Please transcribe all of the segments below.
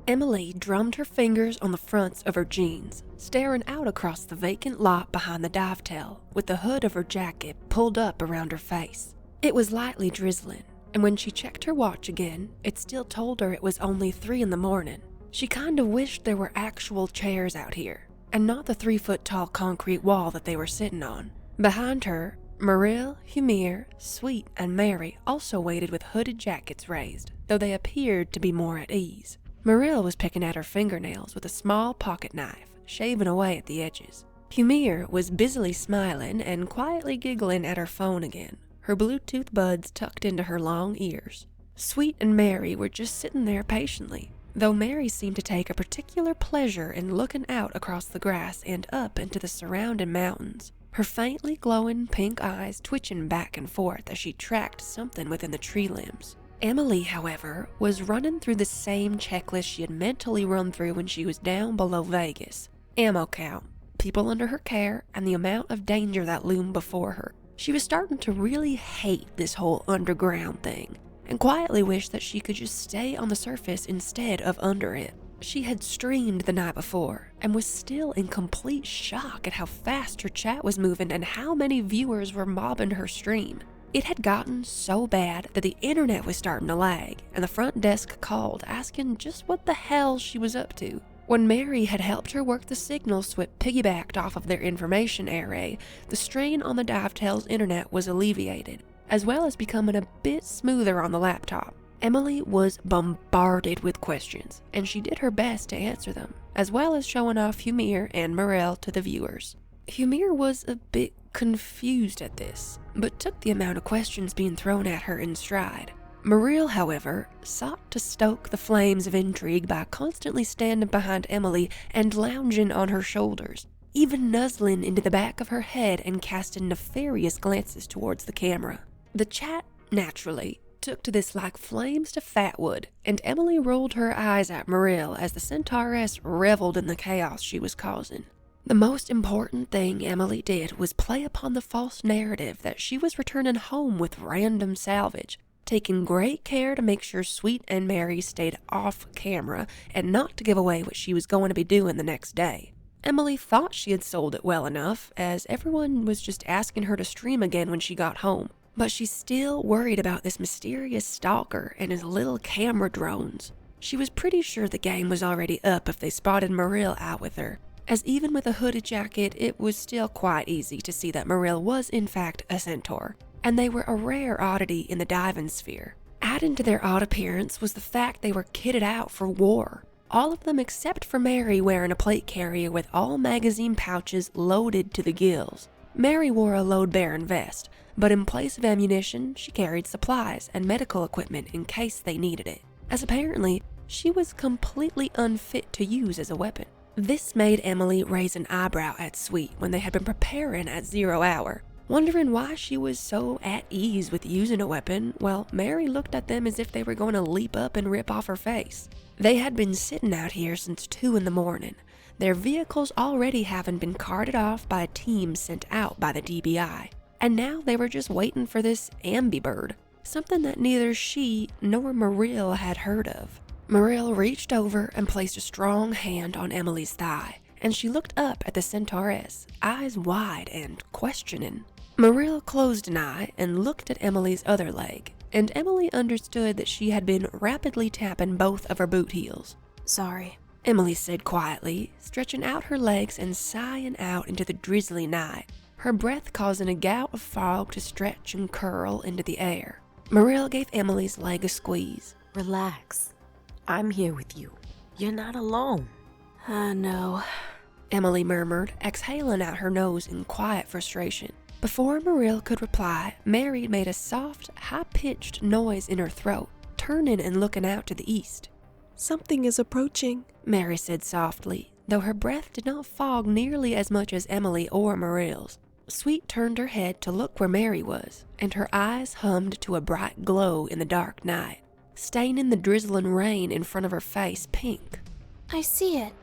Emily drummed her fingers on the fronts of her jeans, staring out across the vacant lot behind the dive-tail, with the hood of her jacket pulled up around her face. It was lightly drizzling, and when she checked her watch again, it still told her it was only 3 in the morning. She kind of wished there were actual chairs out here, and not the 3-foot-tall concrete wall that they were sitting on. Behind her, Marill, Humir, Sweet, and Mary also waited with hooded jackets raised, though they appeared to be more at ease. Marill was picking at her fingernails with a small pocket knife, shaving away at the edges. Humir was busily smiling and quietly giggling at her phone again, her Bluetooth buds tucked into her long ears. Sweet and Mary were just sitting there patiently, though Mary seemed to take a particular pleasure in looking out across the grass and up into the surrounding mountains, her faintly glowing pink eyes twitching back and forth as she tracked something within the tree limbs. Emily, however, was running through the same checklist she had mentally run through when she was down below Vegas. Ammo count, people under her care, and the amount of danger that loomed before her. She was starting to really hate this whole underground thing, and quietly wished that she could just stay on the surface instead of under it. She had streamed the night before, and was still in complete shock at how fast her chat was moving and how many viewers were mobbing her stream. It had gotten so bad that the internet was starting to lag, and the front desk called asking just what the hell she was up to. When Mary had helped her work the signal so it piggybacked off of their information array, the strain on the Divetail's internet was alleviated, as well as becoming a bit smoother on the laptop. Emily was bombarded with questions, and she did her best to answer them, as well as showing off Humir and Marill to the viewers. Humir was a bit confused at this, but took the amount of questions being thrown at her in stride. Marill, however, sought to stoke the flames of intrigue by constantly standing behind Emily and lounging on her shoulders, even nuzzling into the back of her head and casting nefarious glances towards the camera. The chat, naturally, took to this like flames to fatwood, and Emily rolled her eyes at Marill as the centauress reveled in the chaos she was causing. The most important thing Emily did was play upon the false narrative that she was returning home with random salvage, taking great care to make sure Sweet and Mary stayed off camera and not to give away what she was going to be doing the next day. Emily thought she had sold it well enough, as everyone was just asking her to stream again when she got home, but she still worried about this mysterious stalker and his little camera drones. She was pretty sure the game was already up if they spotted Marill out with her, as even with a hooded jacket, it was still quite easy to see that Marill was in fact a centaur, and they were a rare oddity in the diving sphere. Adding to their odd appearance was the fact they were kitted out for war, all of them except for Mary wearing a plate carrier with all magazine pouches loaded to the gills. Mary wore a load-bearing vest, but in place of ammunition, she carried supplies and medical equipment in case they needed it, as apparently she was completely unfit to use as a weapon. This made Emily raise an eyebrow at Sweet when they had been preparing at 0 hour, wondering why she was so at ease with using a weapon, while Mary looked at them as if they were going to leap up and rip off her face. They had been sitting out here since 2 in the morning, their vehicles already having been carted off by a team sent out by the DBI, and now they were just waiting for this Ambi bird, something that neither she nor Marill had heard of. Marill reached over and placed a strong hand on Emily's thigh, and she looked up at the centauress, eyes wide and questioning. Marill closed an eye and looked at Emily's other leg, and Emily understood that she had been rapidly tapping both of her boot heels. "Sorry," Emily said quietly, stretching out her legs and sighing out into the drizzly night, her breath causing a gout of fog to stretch and curl into the air. Marill gave Emily's leg a squeeze. "Relax. I'm here with you. You're not alone." "I know," Emily murmured, exhaling out her nose in quiet frustration. Before Marill could reply, Mary made a soft, high-pitched noise in her throat, turning and looking out to the east. "Something is approaching," Mary said softly, though her breath did not fog nearly as much as Emily or Marill's. Sweet turned her head to look where Mary was, and her eyes hummed to a bright glow in the dark night, staining the drizzling rain in front of her face pink. "I see it."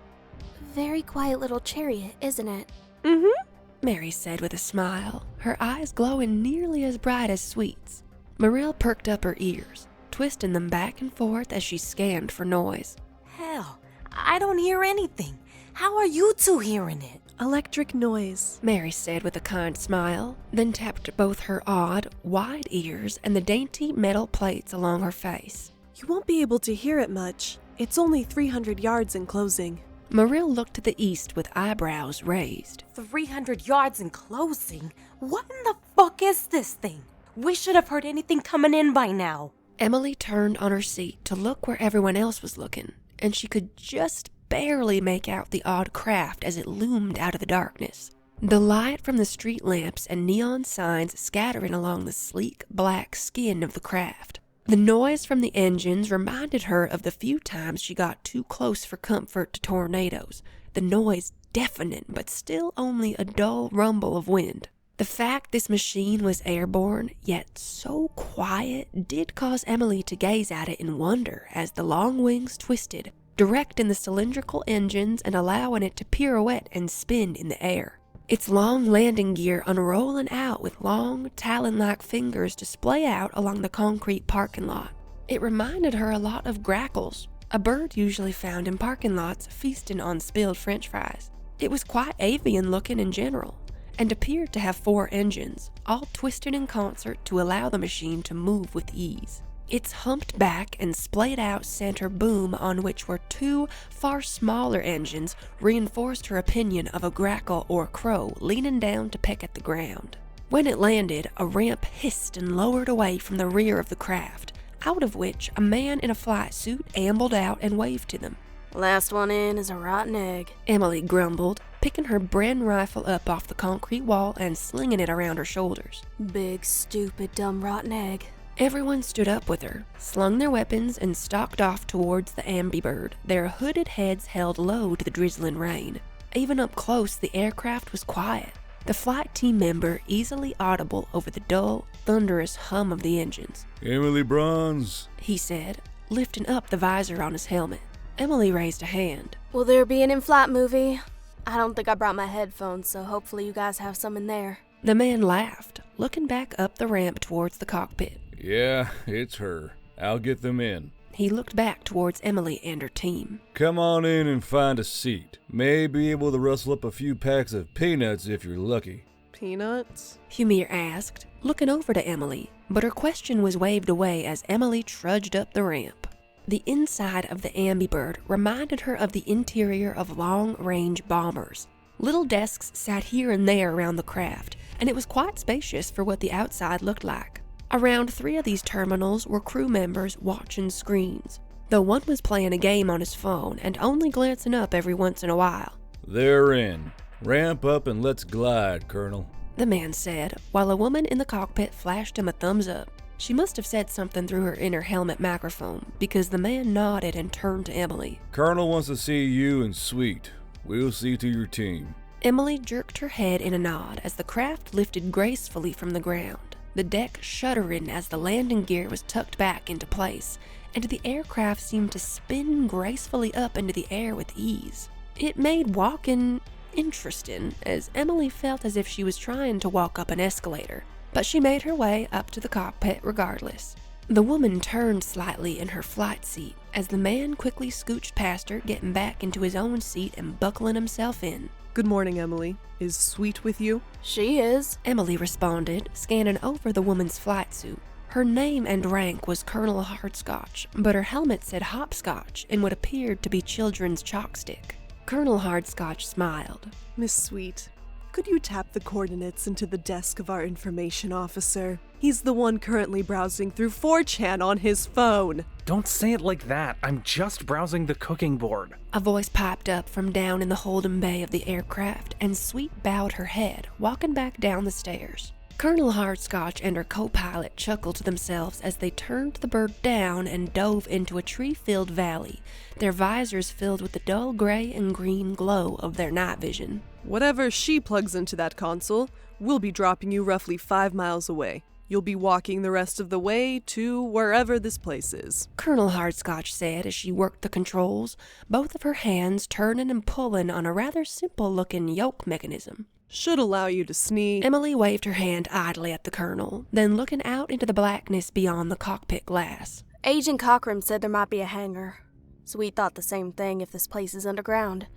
very quiet little chariot, isn't it? Mm-hmm. Mary said with a smile, her eyes glowing nearly as bright as Sweet's. Marill perked up her ears, twisting them back and forth as she scanned for noise. Hell, I don't hear anything. How are you two hearing it? Electric noise. Mary said with a kind smile, then tapped both her odd, wide ears and the dainty metal plates along her face. You won't be able to hear it much. It's only 300 yards in closing. Marill looked to the east with eyebrows raised. 300 yards in closing? What in the fuck is this thing? We should have heard anything coming in by now. Emily turned on her seat to look where everyone else was looking, and she could just barely make out the odd craft as it loomed out of the darkness. The light from the street lamps and neon signs scattering along the sleek black skin of the craft. The noise from the engines reminded her of the few times she got too close for comfort to tornadoes, the noise deafening but still only a dull rumble of wind. The fact this machine was airborne, yet so quiet, did cause Emily to gaze at it in wonder as the long wings twisted, directing the cylindrical engines and allowing it to pirouette and spin in the air. Its long landing gear unrolling out with long, talon-like fingers to splay out along the concrete parking lot. It reminded her a lot of grackles, a bird usually found in parking lots feasting on spilled french fries. It was quite avian-looking in general, and appeared to have 4 engines, all twisted in concert to allow the machine to move with ease. Its humped back and splayed-out center boom, on which were 2 far smaller engines, reinforced her opinion of a grackle or crow leaning down to peck at the ground. When it landed, a ramp hissed and lowered away from the rear of the craft, out of which a man in a flight suit ambled out and waved to them. Last one in is a rotten egg. Emily grumbled, picking her Bren rifle up off the concrete wall and slinging it around her shoulders. Big, stupid, dumb, rotten egg. Everyone stood up with her, slung their weapons, and stalked off towards the Ambi bird, their hooded heads held low to the drizzling rain. Even up close, the aircraft was quiet, the flight team member easily audible over the dull, thunderous hum of the engines. "Emily Bronze," he said, lifting up the visor on his helmet. Emily raised a hand. Will there be an in-flight movie? I don't think I brought my headphones, so hopefully you guys have some in there. The man laughed, looking back up the ramp towards the cockpit. "Yeah, it's her. I'll get them in." He looked back towards Emily and her team. "Come on in and find a seat. May be able to rustle up a few packs of peanuts if you're lucky." Peanuts? Humir asked, looking over to Emily, but her question was waved away as Emily trudged up the ramp. The inside of the Ambi bird reminded her of the interior of long-range bombers. Little desks sat here and there around the craft, and it was quite spacious for what the outside looked like. Around 3 of these terminals were crew members watching screens, though one was playing a game on his phone and only glancing up every once in a while. "They're in. Ramp up and let's glide, Colonel," the man said, while a woman in the cockpit flashed him a thumbs up. She must have said something through her inner helmet microphone, because the man nodded and turned to Emily. "Colonel wants to see you and Sweet. We'll see to your team." Emily jerked her head in a nod as the craft lifted gracefully from the ground, the deck shuddering as the landing gear was tucked back into place, and the aircraft seemed to spin gracefully up into the air with ease. It made walking interesting, as Emily felt as if she was trying to walk up an escalator, but she made her way up to the cockpit regardless. The woman turned slightly in her flight seat as the man quickly scooched past her, getting back into his own seat and buckling himself in. Good morning, Emily. Is Sweet with you? She is. Emily responded, scanning over the woman's flight suit. Her name and rank was Colonel Hardscotch, but her helmet said Hopscotch in what appeared to be children's chalkstick. Colonel Hardscotch smiled. Miss Sweet, could you tap the coordinates into the desk of our information officer? He's the one currently browsing through 4chan on his phone. Don't say it like that. I'm just browsing the cooking board. A voice piped up from down in the holding bay of the aircraft, and Sweet bowed her head, walking back down the stairs. Colonel Hardscotch and her co-pilot chuckled to themselves as they turned the bird down and dove into a tree-filled valley, their visors filled with the dull gray and green glow of their night vision. Whatever she plugs into that console, we'll be dropping you roughly 5 miles away. You'll be walking the rest of the way to wherever this place is. Colonel Hardscotch said as she worked the controls, both of her hands turning and pulling on a rather simple-looking yoke mechanism. Should allow you to sneak. Emily waved her hand idly at the colonel, then looking out into the blackness beyond the cockpit glass. Agent Cochran said there might be a hangar, so we thought the same thing if this place is underground.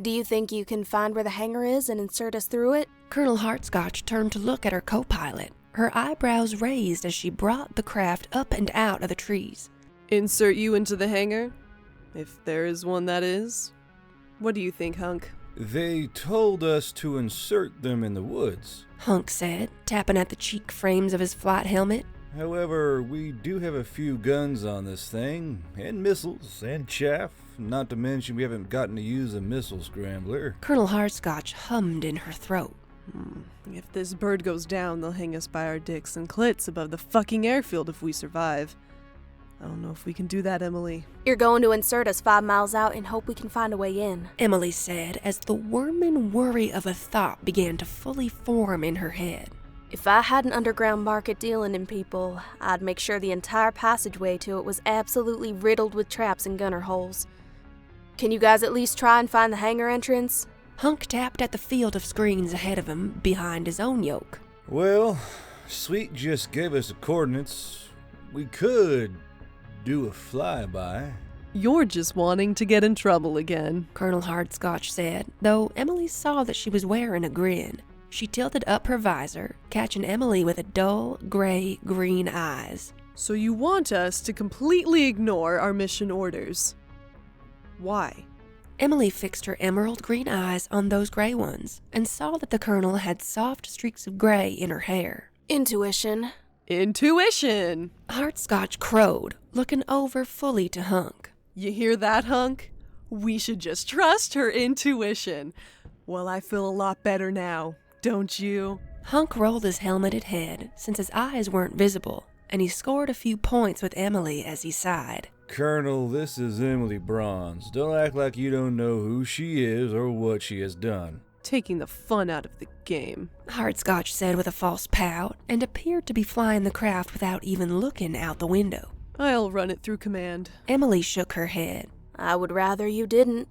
Do you think you can find where the hangar is and insert us through it? Colonel Hardscotch turned to look at her co-pilot, her eyebrows raised as she brought the craft up and out of the trees. Insert you into the hangar? If there is one, that is. What do you think, Hunk? They told us to insert them in the woods. Hunk said, tapping at the cheek frames of his flight helmet. However, we do have a few guns on this thing, and missiles, and chaff, not to mention we haven't gotten to use a missile scrambler. Colonel Hardscotch hummed in her throat. If this bird goes down, they'll hang us by our dicks and clits above the fucking airfield if we survive. I don't know if we can do that, Emily. You're going to insert us 5 miles out and hope we can find a way in, Emily said as the worm worry of a thought began to fully form in her head. If I had an underground market dealing in people, I'd make sure the entire passageway to it was absolutely riddled with traps and gunner holes. Can you guys at least try and find the hangar entrance? Hunk tapped at the field of screens ahead of him behind his own yoke. Well, Sweet just gave us the coordinates. We could do a flyby. You're just wanting to get in trouble again, Colonel Hardscotch said, though Emily saw that she was wearing a grin. She tilted up her visor, catching Emily with a dull, gray-green eyes. So you want us to completely ignore our mission orders. Why? Emily fixed her emerald green eyes on those gray ones and saw that the colonel had soft streaks of gray in her hair. Intuition. Intuition! Hardscotch crowed, looking over fully to Hunk. You hear that, Hunk? We should just trust her intuition. Well, I feel a lot better now, don't you? Hunk rolled his helmeted head since his eyes weren't visible, and he scored a few points with Emily as he sighed. Colonel, this is Emily Bronze. Don't act like you don't know who she is or what she has done. Taking the fun out of the game, Hardscotch said with a false pout, and appeared to be flying the craft without even looking out the window. I'll run it through command. Emily shook her head. I would rather you didn't.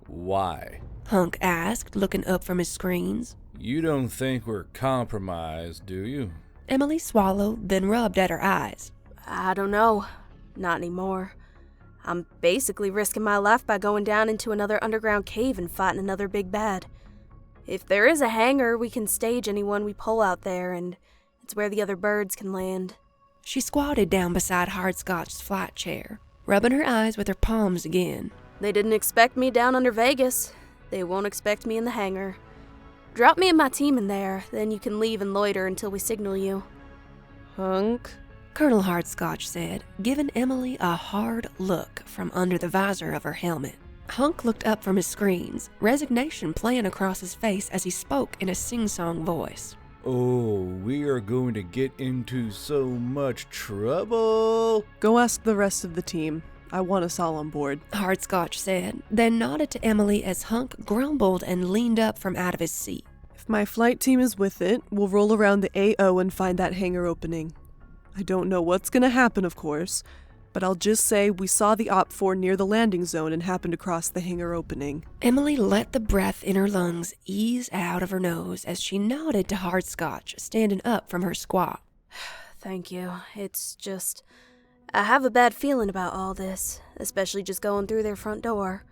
Why? Hunk asked, looking up from his screens. You don't think we're compromised, do you? Emily swallowed, then rubbed at her eyes. I don't know. Not anymore. I'm basically risking my life by going down into another underground cave and fighting another big bad. If there is a hangar, we can stage anyone we pull out there, and it's where the other birds can land. She squatted down beside Hardscotch's flight chair, rubbing her eyes with her palms again. They didn't expect me down under Vegas. They won't expect me in the hangar. Drop me and my team in there, then you can leave and loiter until we signal you. Hunk? Colonel Hardscotch said, giving Emily a hard look from under the visor of her helmet. Hunk looked up from his screens, resignation playing across his face as he spoke in a sing-song voice. Oh, we are going to get into so much trouble. Go ask the rest of the team. I want us all on board, Hardscotch said, then nodded to Emily as Hunk grumbled and leaned up from out of his seat. If my flight team is with it, we'll roll around the AO and find that hangar opening. I don't know what's gonna happen, of course, but I'll just say we saw the OP4 near the landing zone and happened across the hangar opening. Emily let the breath in her lungs ease out of her nose as she nodded to Hardscotch, standing up from her squat. Thank you. It's just... I have a bad feeling about all this, especially just going through their front door.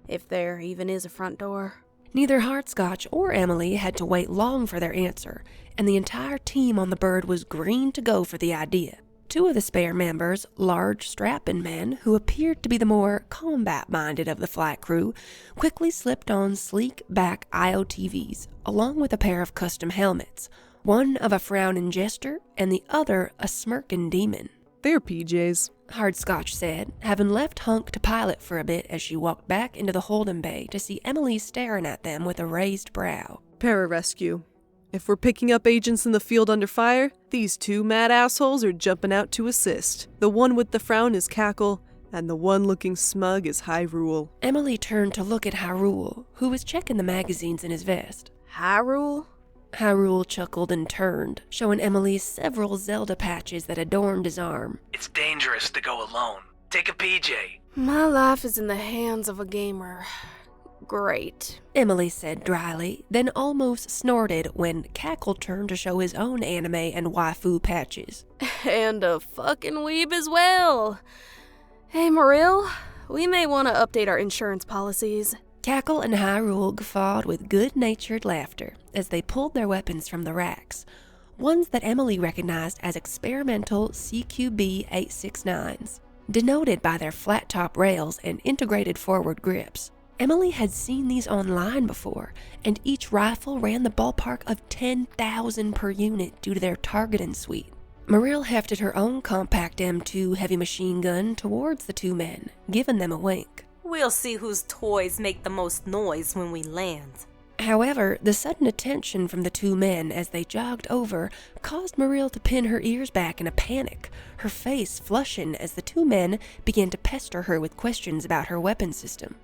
If there even is a front door. Neither Hardscotch or Emily had to wait long for their answer, and the entire team on the bird was green to go for the idea. Two of the spare members, large, strapping men who appeared to be the more combat-minded of the flight crew, quickly slipped on sleek back IOTVs, along with a pair of custom helmets, one of a frowning jester and the other a smirking demon. They're PJs, Hardscotch said, having left Hunk to pilot for a bit as she walked back into the holding bay to see Emily staring at them with a raised brow. Pararescue. If we're picking up agents in the field under fire, these two mad assholes are jumping out to assist. The one with the frown is Cackle, and the one looking smug is Hyrule. Emily turned to look at Hyrule, who was checking the magazines in his vest. Hyrule? Hyrule chuckled and turned, showing Emily several Zelda patches that adorned his arm. It's dangerous to go alone. Take a PJ. My life is in the hands of a gamer. Great. Emily said dryly, then almost snorted when Cackle turned to show his own anime and waifu patches. And a fucking weeb as well. Hey, Marill, we may want to update our insurance policies. Cackle and Hyrule guffawed with good-natured laughter as they pulled their weapons from the racks, ones that Emily recognized as experimental CQB 869s, denoted by their flat-top rails and integrated forward grips. Emily had seen these online before, and each rifle ran the ballpark of 10,000 per unit due to their targeting suite. Marill hefted her own compact M2 heavy machine gun towards the two men, giving them a wink. We'll see whose toys make the most noise when we land. However, the sudden attention from the two men as they jogged over caused Marill to pin her ears back in a panic, her face flushing as the two men began to pester her with questions about her weapon system.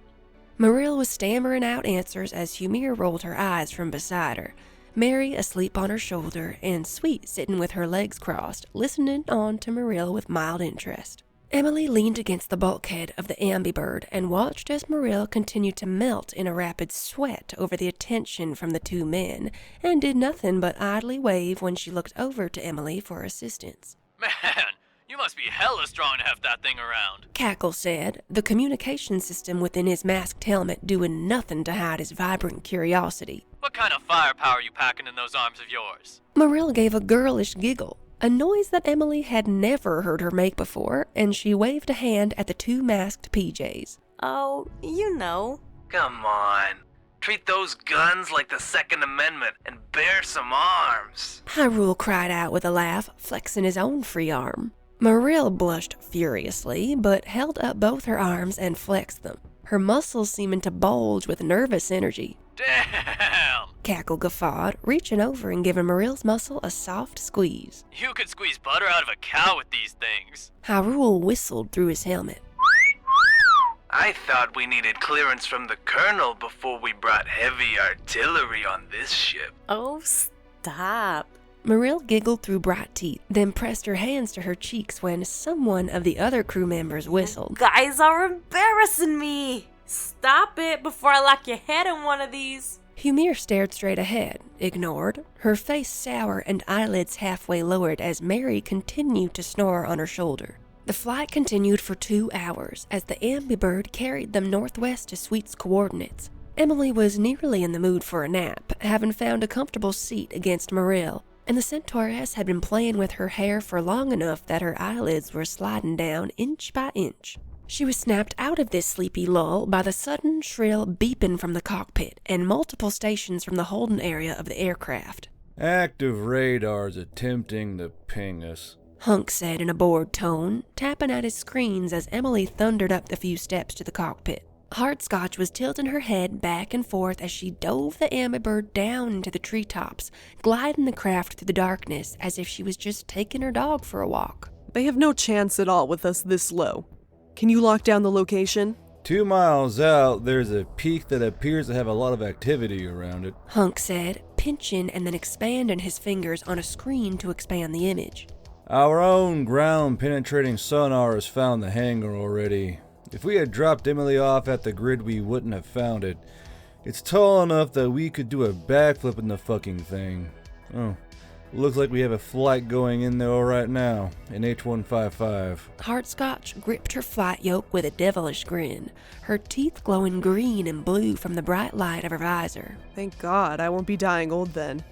Marill was stammering out answers as Humir rolled her eyes from beside her, Mary asleep on her shoulder, and Sweet sitting with her legs crossed, listening on to Marill with mild interest. Emily leaned against the bulkhead of the Ambi bird and watched as Marill continued to melt in a rapid sweat over the attention from the two men, and did nothing but idly wave when she looked over to Emily for assistance. Man, you must be hella strong to have that thing around. Cackle said, the communication system within his masked helmet doing nothing to hide his vibrant curiosity. What kind of firepower you packing in those arms of yours? Marill gave a girlish giggle, a noise that Emily had never heard her make before, and she waved a hand at the two masked PJs. Oh, you know. Come on. Treat those guns like the Second Amendment and bear some arms. Hyrule cried out with a laugh, flexing his own free arm. Marill blushed furiously, but held up both her arms and flexed them, her muscles seeming to bulge with nervous energy. Damn! Cackle guffawed, reaching over and giving Marill's muscle a soft squeeze. You could squeeze butter out of a cow with these things. Hyrule whistled through his helmet. I thought we needed clearance from the Colonel before we brought heavy artillery on this ship. Oh, stop. Marill giggled through bright teeth, then pressed her hands to her cheeks when someone of the other crew members whistled. Guys are embarrassing me. Stop it before I lock your head in one of these. Humir stared straight ahead, ignored, her face sour and eyelids halfway lowered as Mary continued to snore on her shoulder. The flight continued for 2 hours as the Ambi bird carried them northwest to Sweet's coordinates. Emily was nearly in the mood for a nap, having found a comfortable seat against Marill, and the Centauress had been playing with her hair for long enough that her eyelids were sliding down inch by inch. She was snapped out of this sleepy lull by the sudden shrill beeping from the cockpit and multiple stations from the holding area of the aircraft. Active radars attempting to ping us, Hunk said in a bored tone, tapping at his screens as Emily thundered up the few steps to the cockpit. Hardscotch was tilting her head back and forth as she dove the Ambi bird down into the treetops, gliding the craft through the darkness as if she was just taking her dog for a walk. They have no chance at all with us this low. Can you lock down the location? 2 miles out, there's a peak that appears to have a lot of activity around it. Hunk said, pinching and then expanding his fingers on a screen to expand the image. Our own ground-penetrating sonar has found the hangar already. If we had dropped Emily off at the grid, we wouldn't have found it. It's tall enough that we could do a backflip in the fucking thing. Oh, looks like we have a flight going in there right now, an H-155. Hardscotch gripped her flight yoke with a devilish grin, her teeth glowing green and blue from the bright light of her visor. Thank God I won't be dying old then.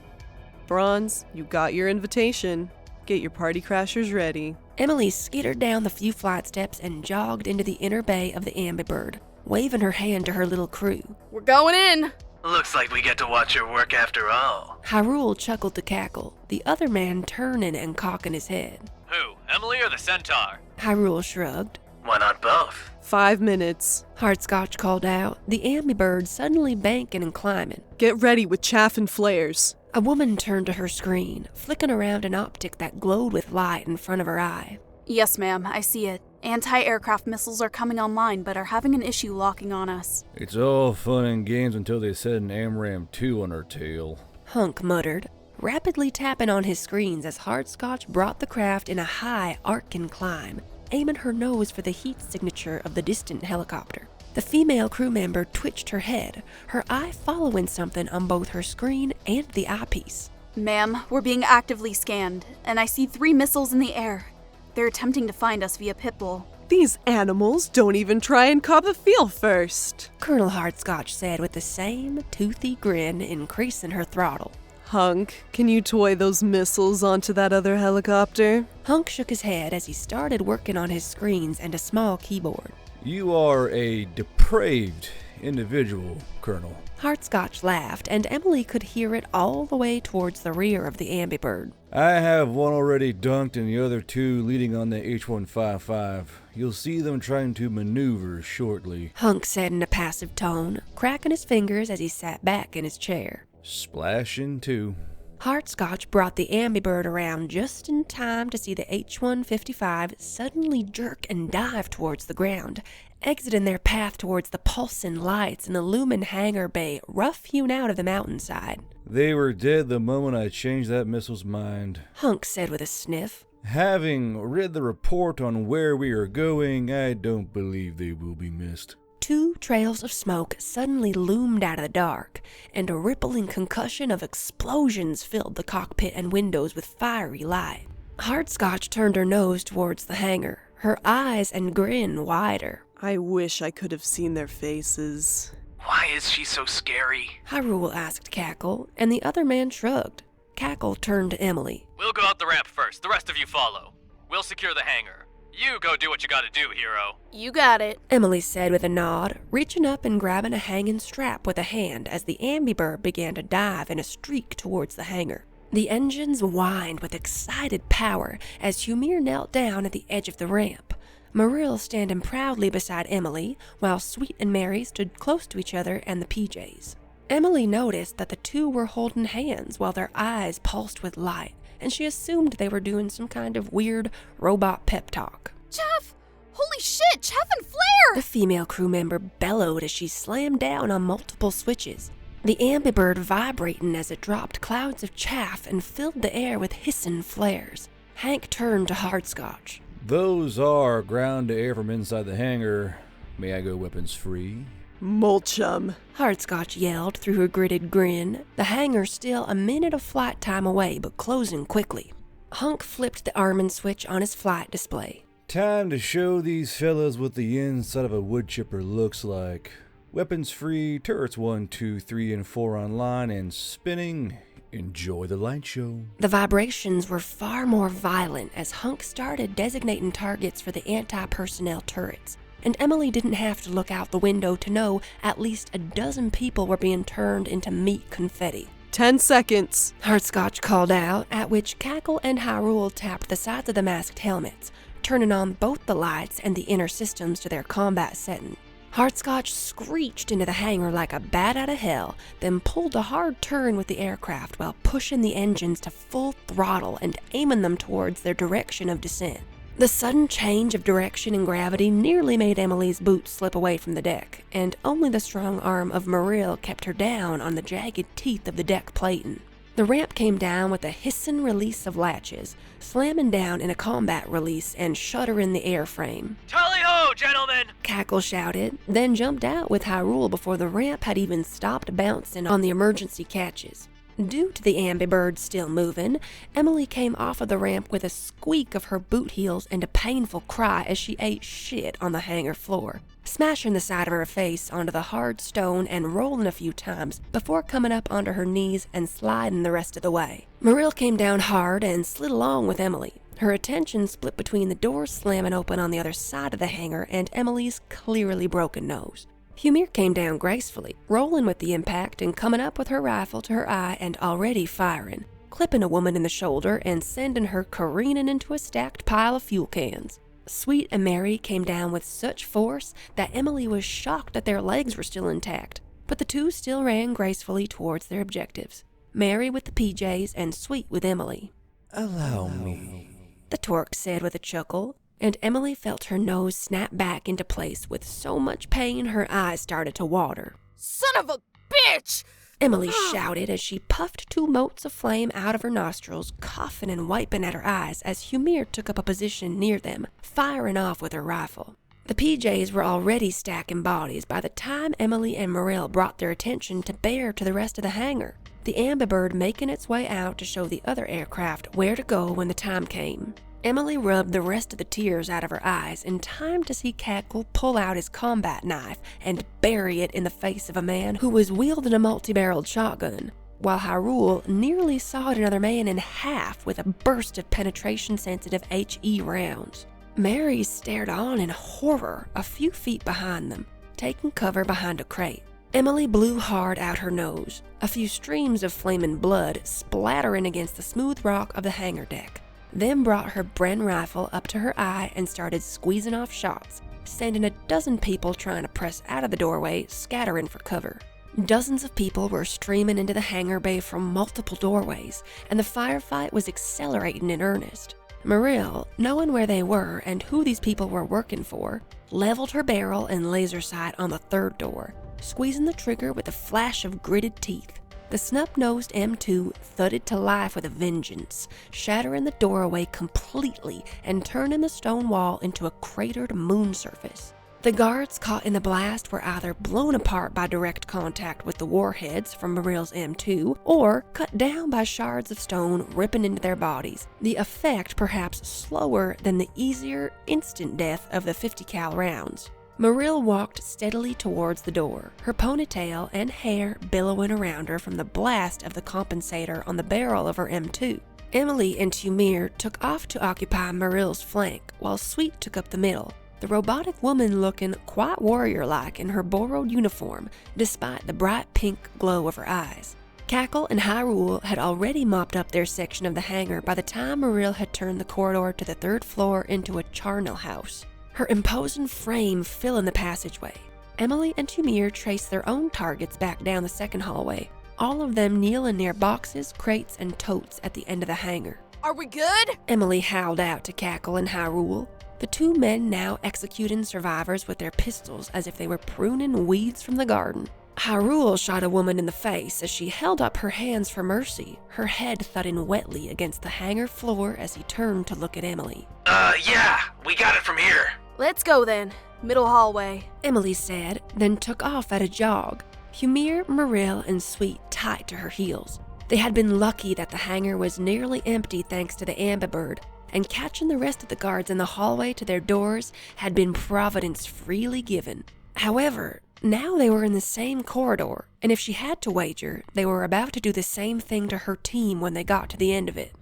Bronze, you got your invitation. Get your party crashers ready. Emily skittered down the few flight steps and jogged into the inner bay of the Ambi bird, waving her hand to her little crew. We're going in! Looks like we get to watch her work after all. Hyrule chuckled to Cackle, the other man turning and cocking his head. Who, Emily or the centaur? Hyrule shrugged. Why not both? 5 minutes. Hardscotch called out, the Ambi bird suddenly banking and climbing. Get ready with chaff and flares. A woman turned to her screen, flicking around an optic that glowed with light in front of her eye. Yes, ma'am, I see it. Anti-aircraft missiles are coming online, but are having an issue locking on us. It's all fun and games until they set an AMRAAM 2 on our tail. Hunk muttered, rapidly tapping on his screens as Hardscotch brought the craft in a high, arcing climb, aiming her nose for the heat signature of the distant helicopter. The female crew member twitched her head, her eye following something on both her screen and the eyepiece. Ma'am, we're being actively scanned, and I see 3 missiles in the air. They're attempting to find us via Pitbull. These animals don't even try and cop a feel first. Colonel Hardscotch said with the same toothy grin, increasing her throttle. Hunk, can you toy those missiles onto that other helicopter? Hunk shook his head as he started working on his screens and a small keyboard. You are a depraved individual, Colonel. Hardscotch laughed, and Emily could hear it all the way towards the rear of the ambibird. I have one already dunked and the other 2 leading on the H-155. You'll see them trying to maneuver shortly. Hunk said in a passive tone, cracking his fingers as he sat back in his chair. Splash in 2. Hardscotch brought the ambibird around just in time to see the H-155 suddenly jerk and dive towards the ground, exiting their path towards the pulsing lights and illumined hangar bay rough-hewn out of the mountainside. They were dead the moment I changed that missile's mind. Hunk said with a sniff. Having read the report on where we are going, I don't believe they will be missed. 2 trails of smoke suddenly loomed out of the dark, and a rippling concussion of explosions filled the cockpit and windows with fiery light. Hardscotch turned her nose towards the hangar, her eyes and grin wider. I wish I could have seen their faces. Why is she so scary? Hyrule asked Cackle, and the other man shrugged. Cackle turned to Emily. We'll go out the ramp first. The rest of you follow. We'll secure the hangar. You go do what you gotta do, hero. You got it. Emily said with a nod, reaching up and grabbing a hanging strap with a hand as the ambibird began to dive in a streak towards the hangar. The engines whined with excited power as Humir knelt down at the edge of the ramp, Marill standing proudly beside Emily, while Sweet and Mary stood close to each other and the PJs. Emily noticed that the 2 were holding hands while their eyes pulsed with light, and she assumed they were doing some kind of weird robot pep talk. Jeff! Holy shit, Jeff and Flare! The female crew member bellowed as she slammed down on multiple switches, the ambibird vibrating as it dropped clouds of chaff and filled the air with hissing flares. Hank turned to Hardscotch. Those are ground to air from inside the hangar. May I go weapons free? Mulchum. Hardscotch yelled through her gritted grin, the hangar still a minute of flight time away but closing quickly. Hunk flipped the arming switch on his flight display. Time to show these fellas what the inside of a wood chipper looks like. Weapons free, turrets 1, 2, 3, and 4 online and spinning. Enjoy the light show. The vibrations were far more violent as Hunk started designating targets for the anti-personnel turrets, and Emily didn't have to look out the window to know at least a dozen people were being turned into meat confetti. 10 seconds. Hardscotch called out, at which Cackle and Hyrule tapped the sides of the masked helmets, turning on both the lights and the inner systems to their combat setting. Hardscotch screeched into the hangar like a bat out of hell, then pulled a hard turn with the aircraft while pushing the engines to full throttle and aiming them towards their direction of descent. The sudden change of direction and gravity nearly made Emily's boots slip away from the deck, and only the strong arm of Marill kept her down on the jagged teeth of the deck plating. The ramp came down with a hissing release of latches, slamming down in a combat release and shuttering the airframe. Tally-ho, gentlemen! Cackle shouted, then jumped out with Hyrule before the ramp had even stopped bouncing on the emergency catches. Due to the ambibird still moving, Emily came off of the ramp with a squeak of her boot heels and a painful cry as she ate shit on the hangar floor, smashing the side of her face onto the hard stone and rolling a few times before coming up onto her knees and sliding the rest of the way. Marill came down hard and slid along with Emily, her attention split between the doors slamming open on the other side of the hangar and Emily's clearly broken nose. Humir came down gracefully, rolling with the impact and coming up with her rifle to her eye and already firing, clipping a woman in the shoulder and sending her careening into a stacked pile of fuel cans. Sweet and Mary came down with such force that Emily was shocked that their legs were still intact, but the two still ran gracefully towards their objectives, Mary with the PJs and Sweet with Emily. Allow me, the Torque said with a chuckle, and Emily felt her nose snap back into place with so much pain her eyes started to water. Son of a bitch! Emily shouted as she puffed 2 motes of flame out of her nostrils, coughing and wiping at her eyes as Humir took up a position near them, firing off with her rifle. The PJs were already stacking bodies by the time Emily and Marill brought their attention to bear to the rest of the hangar, the Ambibird making its way out to show the other aircraft where to go when the time came. Emily rubbed the rest of the tears out of her eyes in time to see Cackle pull out his combat knife and bury it in the face of a man who was wielding a multi-barreled shotgun, while Hyrule nearly sawed another man in half with a burst of penetration-sensitive HE rounds. Mary stared on in horror a few feet behind them, taking cover behind a crate. Emily blew hard out her nose, a few streams of flaming blood splattering against the smooth rock of the hangar deck, then brought her Bren rifle up to her eye and started squeezing off shots, sending a dozen people trying to press out of the doorway scattering for cover. Dozens of people were streaming into the hangar bay from multiple doorways, and the firefight was accelerating in earnest. Marill, knowing where they were and who these people were working for, leveled her barrel and laser sight on the 3rd door, squeezing the trigger with a flash of gritted teeth. The snub-nosed M2 thudded to life with a vengeance, shattering the doorway completely and turning the stone wall into a cratered moon surface. The guards caught in the blast were either blown apart by direct contact with the warheads from Marill's M2 or cut down by shards of stone ripping into their bodies, the effect perhaps slower than the easier, instant death of the 50 cal rounds. Marill walked steadily towards the door, her ponytail and hair billowing around her from the blast of the compensator on the barrel of her M2. Emily and Humir took off to occupy Marill's flank, while Sweet took up the middle, the robotic woman looking quite warrior-like in her borrowed uniform, despite the bright pink glow of her eyes. Cackle and Hyrule had already mopped up their section of the hangar by the time Marill had turned the corridor to the 3rd floor into a charnel house, her imposing frame filling the passageway. Emily and Humir traced their own targets back down the 2nd hallway, all of them kneeling near boxes, crates, and totes at the end of the hangar. Are we good? Emily howled out to Cackle and Hyrule, the 2 men now executing survivors with their pistols as if they were pruning weeds from the garden. Hyrule shot a woman in the face as she held up her hands for mercy, her head thudding wetly against the hangar floor as he turned to look at Emily. Yeah, we got it from here. Let's go then. Middle hallway. Emily said, then took off at a jog, Humir, Marill, and Sweet tight to her heels. They had been lucky that the hangar was nearly empty thanks to the Ambibird, and catching the rest of the guards in the hallway to their doors had been providence freely given. However, now they were in the same corridor, and if she had to wager, they were about to do the same thing to her team when they got to the end of it.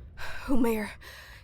Humir,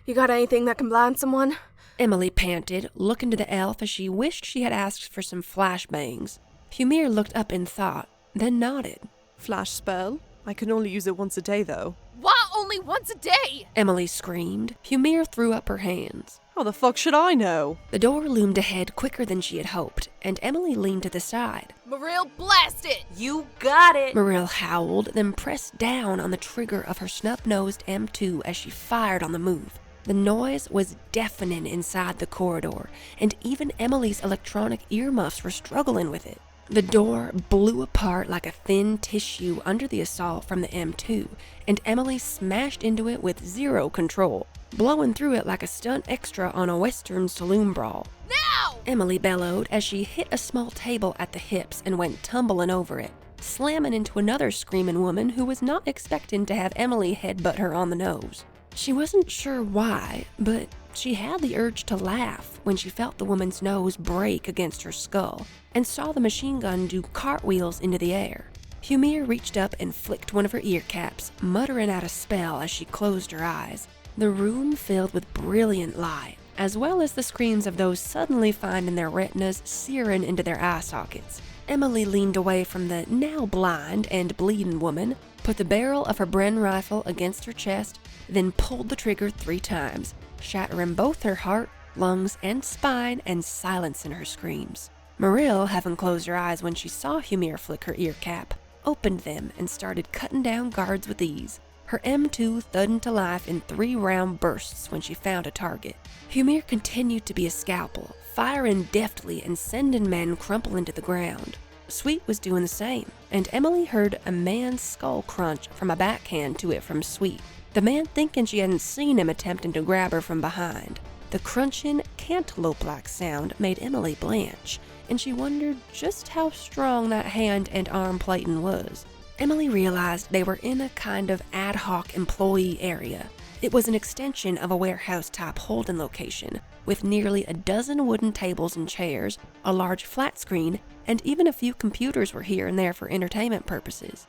you got anything that can blind someone? Emily panted, looking to the elf as she wished she had asked for some flashbangs. Humir looked up in thought, then nodded. Flash spell? I can only use it once a day, though. What? Only once a day? Emily screamed. Humir threw up her hands. How the fuck should I know? The door loomed ahead quicker than she had hoped, and Emily leaned to the side. Marill, blast it! You got it! Marill howled, then pressed down on the trigger of her snub-nosed M2 as she fired on the move. The noise was deafening inside the corridor, and even Emily's electronic earmuffs were struggling with it. The door blew apart like a thin tissue under the assault from the M2, and Emily smashed into it with zero control, blowing through it like a stunt extra on a Western saloon brawl. Now! Emily bellowed as she hit a small table at the hips and went tumbling over it, slamming into another screaming woman who was not expecting to have Emily headbutt her on the nose. She wasn't sure why, but she had the urge to laugh when she felt the woman's nose break against her skull and saw the machine gun do cartwheels into the air. Humir reached up and flicked one of her ear caps, muttering out a spell as she closed her eyes. The room filled with brilliant light, as well as the screams of those suddenly finding their retinas searing into their eye sockets. Emily leaned away from the now blind and bleeding woman, put the barrel of her Bren rifle against her chest, then pulled the trigger 3 times, shattering both her heart, lungs, and spine and silencing her screams. Marill, having closed her eyes when she saw Humir flick her ear cap, opened them and started cutting down guards with ease, her M2 thudding to life in 3-round bursts when she found a target. Humir continued to be a scalpel, firing deftly and sending men crumpling to the ground. Sweet was doing the same, and Emily heard a man's skull crunch from a backhand to it from Sweet, the man thinking she hadn't seen him attempting to grab her from behind. The crunching, cantaloupe-like sound made Emily blanch, and she wondered just how strong that hand and arm plating was. Emily realized they were in a kind of ad hoc employee area. It was an extension of a warehouse-type holding location, with nearly a dozen wooden tables and chairs, a large flat screen, and even a few computers were here and there for entertainment purposes.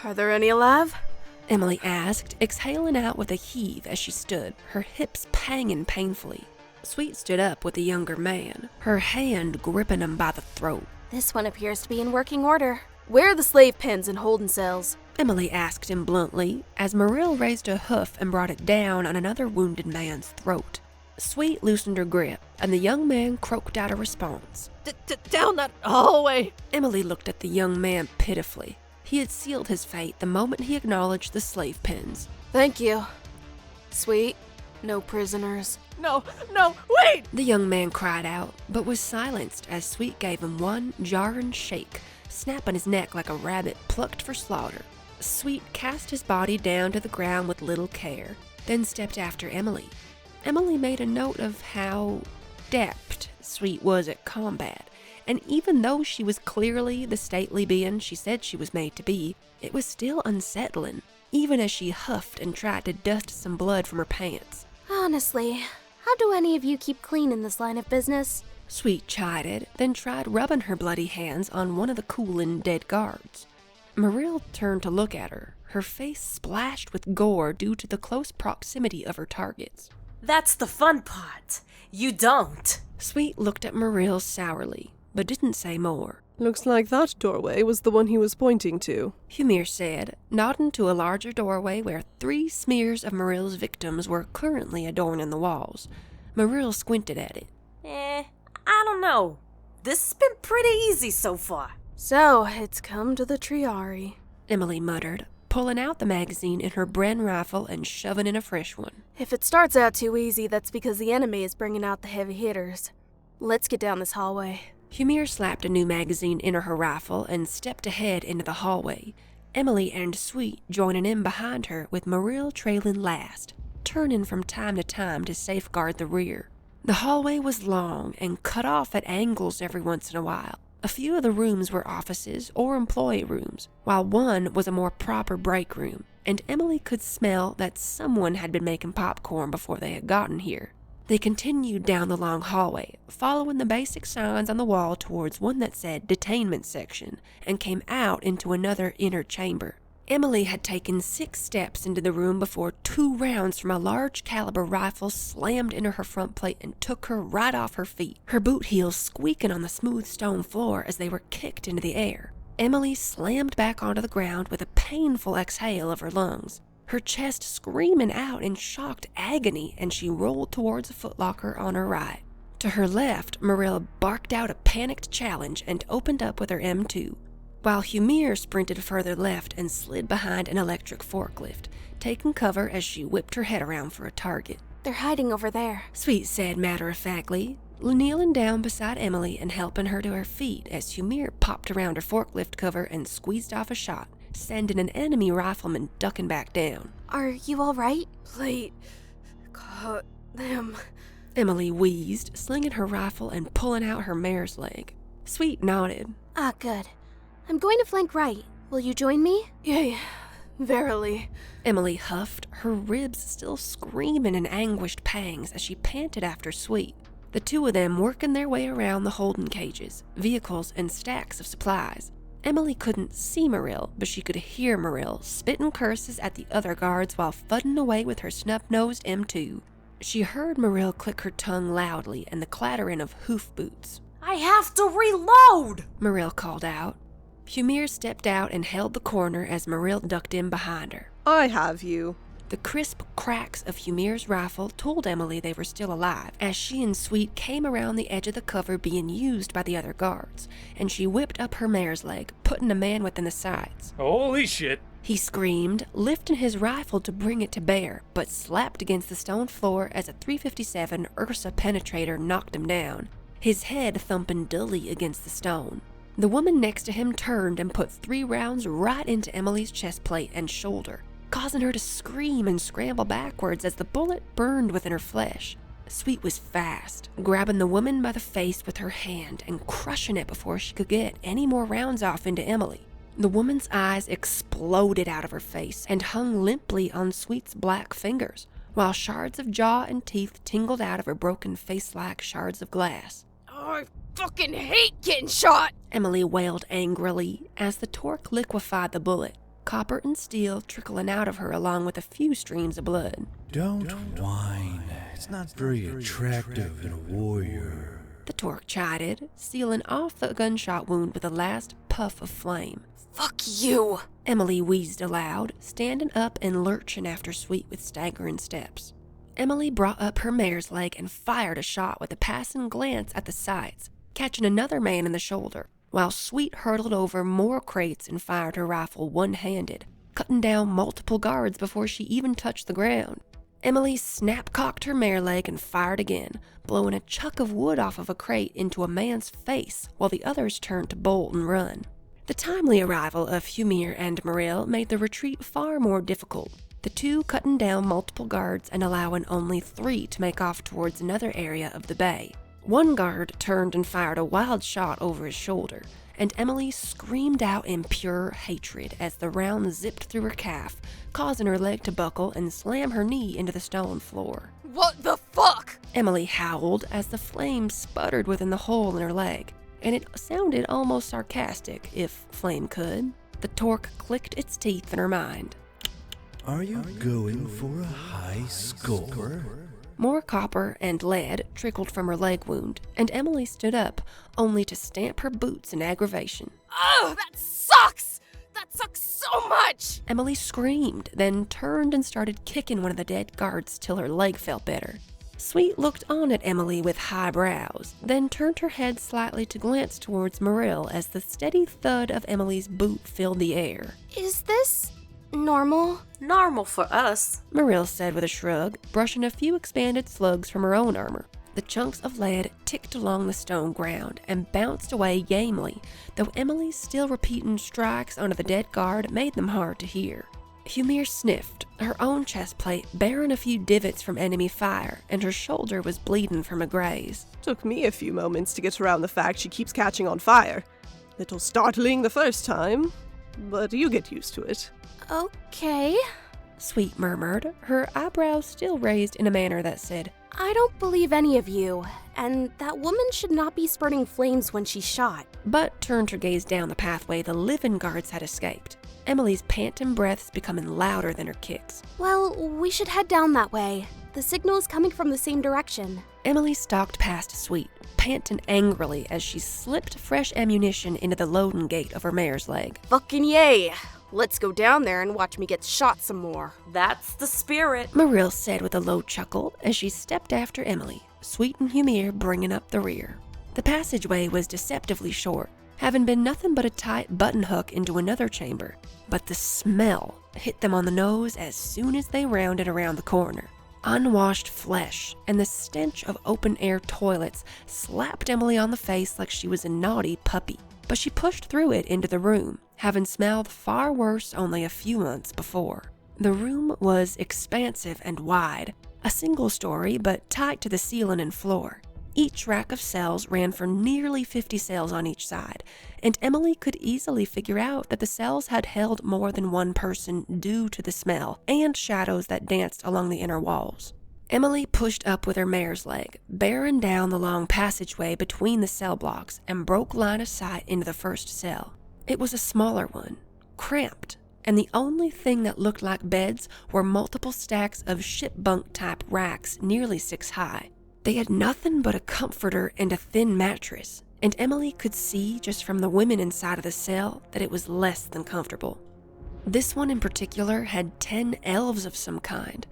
Are there any alive? Emily asked, exhaling out with a heave as she stood, her hips panging painfully. Sweet stood up with the younger man, her hand gripping him by the throat. This one appears to be in working order. Where are the slave pens and holding cells? Emily asked him bluntly, as Marill raised a hoof and brought it down on another wounded man's throat. Sweet loosened her grip, and the young man croaked out a response. Down that hallway! Emily looked at the young man pitifully. He had sealed his fate the moment he acknowledged the slave pens. Thank you. Sweet, no prisoners. No, wait! The young man cried out, but was silenced as Sweet gave him one jarring shake, snapping his neck like a rabbit plucked for slaughter. Sweet cast his body down to the ground with little care, then stepped after Emily. Emily made a note of how adept Sweet was at combat, and even though she was clearly the stately being she said she was made to be, it was still unsettling, even as she huffed and tried to dust some blood from her pants. Honestly, how do any of you keep clean in this line of business? Sweet chided, then tried rubbing her bloody hands on one of the cooling dead guards. Marill turned to look at her, her face splashed with gore due to the close proximity of her targets. That's the fun part. You don't. Sweet looked at Marill sourly, but didn't say more. Looks like that doorway was the one he was pointing to, Humir said, nodding to a larger doorway where 3 smears of Marill's victims were currently adorning the walls. Marill squinted at it. I don't know. This has been pretty easy so far. So, it's come to the Triari, Emily muttered, pulling out the magazine in her Bren rifle and shoving in a fresh one. If it starts out too easy, that's because the enemy is bringing out the heavy hitters. Let's get down this hallway. Humir slapped a new magazine into her rifle and stepped ahead into the hallway, Emily and Sweet joining in behind her with Marill trailing last, turning from time to time to safeguard the rear. The hallway was long and cut off at angles every once in a while. A few of the rooms were offices or employee rooms, while one was a more proper break room, and Emily could smell that someone had been making popcorn before they had gotten here. They continued down the long hallway, following the basic signs on the wall towards one that said Detainment Section, and came out into another inner chamber. Emily had taken 6 steps into the room before 2 rounds from a large caliber rifle slammed into her front plate and took her right off her feet, her boot heels squeaking on the smooth stone floor as they were kicked into the air. Emily slammed back onto the ground with a painful exhale of her lungs, her chest screaming out in shocked agony, and she rolled towards a footlocker on her right. To her left, Marill barked out a panicked challenge and opened up with her M2. While Humir sprinted further left and slid behind an electric forklift, taking cover as she whipped her head around for a target. They're hiding over there, Sweet said matter-of-factly, kneeling down beside Emily and helping her to her feet as Humir popped around her forklift cover and squeezed off a shot, sending an enemy rifleman ducking back down. Are you all right? Plate caught them, Emily wheezed, slinging her rifle and pulling out her mare's leg. Sweet nodded. Ah, good. I'm going to flank right. Will you join me? Yea, verily. Emily huffed, her ribs still screaming in anguished pangs as she panted after Sweet. The 2 of them working their way around the holding cages, vehicles, and stacks of supplies. Emily couldn't see Marill, but she could hear Marill spitting curses at the other guards while fudding away with her snub-nosed M2. She heard Marill click her tongue loudly and the clattering of hoof boots. I have to reload! Marill called out. Humir stepped out and held the corner as Marill ducked in behind her. I have you. The crisp cracks of Humir's rifle told Emily they were still alive as she and Sweet came around the edge of the cover being used by the other guards, and she whipped up her mare's leg, putting a man within the sights. Holy shit! He screamed, lifting his rifle to bring it to bear, but slapped against the stone floor as a .357 Ursa penetrator knocked him down, his head thumping dully against the stone. The woman next to him turned and put 3 rounds right into Emily's chest plate and shoulder, causing her to scream and scramble backwards as the bullet burned within her flesh. Sweet was fast, grabbing the woman by the face with her hand and crushing it before she could get any more rounds off into Emily. The woman's eyes exploded out of her face and hung limply on Sweet's black fingers, while shards of jaw and teeth tingled out of her broken face like shards of glass. Oh, I fucking hate getting shot! Emily wailed angrily as the torque liquefied the bullet, copper and steel trickling out of her along with a few streams of blood. Don't whine. It's not very attractive in a warrior. The torque chided, sealing off the gunshot wound with a last puff of flame. Fuck you! Emily wheezed aloud, standing up and lurching after Sweet with staggering steps. Emily brought up her mare's leg and fired a shot with a passing glance at the sights, catching another man in the shoulder, while Sweet hurtled over more crates and fired her rifle one-handed, cutting down multiple guards before she even touched the ground. Emily snap-cocked her mare leg and fired again, blowing a chunk of wood off of a crate into a man's face while the others turned to bolt and run. The timely arrival of Humir and Marill made the retreat far more difficult, the two cutting down multiple guards and allowing only 3 to make off towards another area of the bay. One guard turned and fired a wild shot over his shoulder, and Emily screamed out in pure hatred as the round zipped through her calf, causing her leg to buckle and slam her knee into the stone floor. What the fuck? Emily howled as the flame sputtered within the hole in her leg, and it sounded almost sarcastic, if flame could. The torque clicked its teeth in her mind. Are you going for a high score? More copper and lead trickled from her leg wound, and Emily stood up, only to stamp her boots in aggravation. Oh, that sucks! That sucks so much! Emily screamed, then turned and started kicking one of the dead guards till her leg felt better. Sweet looked on at Emily with high brows, then turned her head slightly to glance towards Marill as the steady thud of Emily's boot filled the air. Is this normal? Normal for us, Marill said with a shrug, brushing a few expanded slugs from her own armor. The chunks of lead ticked along the stone ground and bounced away gamely, though Emily's still repeating strikes onto the dead guard made them hard to hear. Humir sniffed, her own chest plate bearing a few divots from enemy fire, and her shoulder was bleeding from a graze. Took me a few moments to get around the fact she keeps catching on fire. Little startling the first time, but you get used to it. Okay. Sweet murmured, her eyebrows still raised in a manner that said, I don't believe any of you, and that woman should not be spurting flames when she's shot. but turned her gaze down the pathway the living guards had escaped, Emily's panting breaths becoming louder than her kicks. Well, we should head down that way. The signal is coming from the same direction. Emily stalked past Sweet, panting angrily as she slipped fresh ammunition into the loading gate of her mare's leg. Fucking yay! Let's go down there and watch me get shot some more. That's the spirit, Marill said with a low chuckle as she stepped after Emily, Sweet and Humir bringing up the rear. The passageway was deceptively short, having been nothing but a tight button hook into another chamber, but the smell hit them on the nose as soon as they rounded around the corner. Unwashed flesh and the stench of open-air toilets slapped Emily on the face like she was a naughty puppy, but she pushed through it into the room, having smelled far worse only a few months before. The room was expansive and wide, a single story but tight to the ceiling and floor. Each rack of cells ran for nearly 50 cells on each side, and Emily could easily figure out that the cells had held more than one person due to the smell and shadows that danced along the inner walls. Emily pushed up with her mare's leg, bearing down the long passageway between the cell blocks, and broke line of sight into the first cell. It was a smaller one, cramped, and the only thing that looked like beds were multiple stacks of ship bunk type racks nearly 6 high. They had nothing but a comforter and a thin mattress, and Emily could see just from the women inside of the cell that it was less than comfortable. This one in particular had 10 elves of some kind,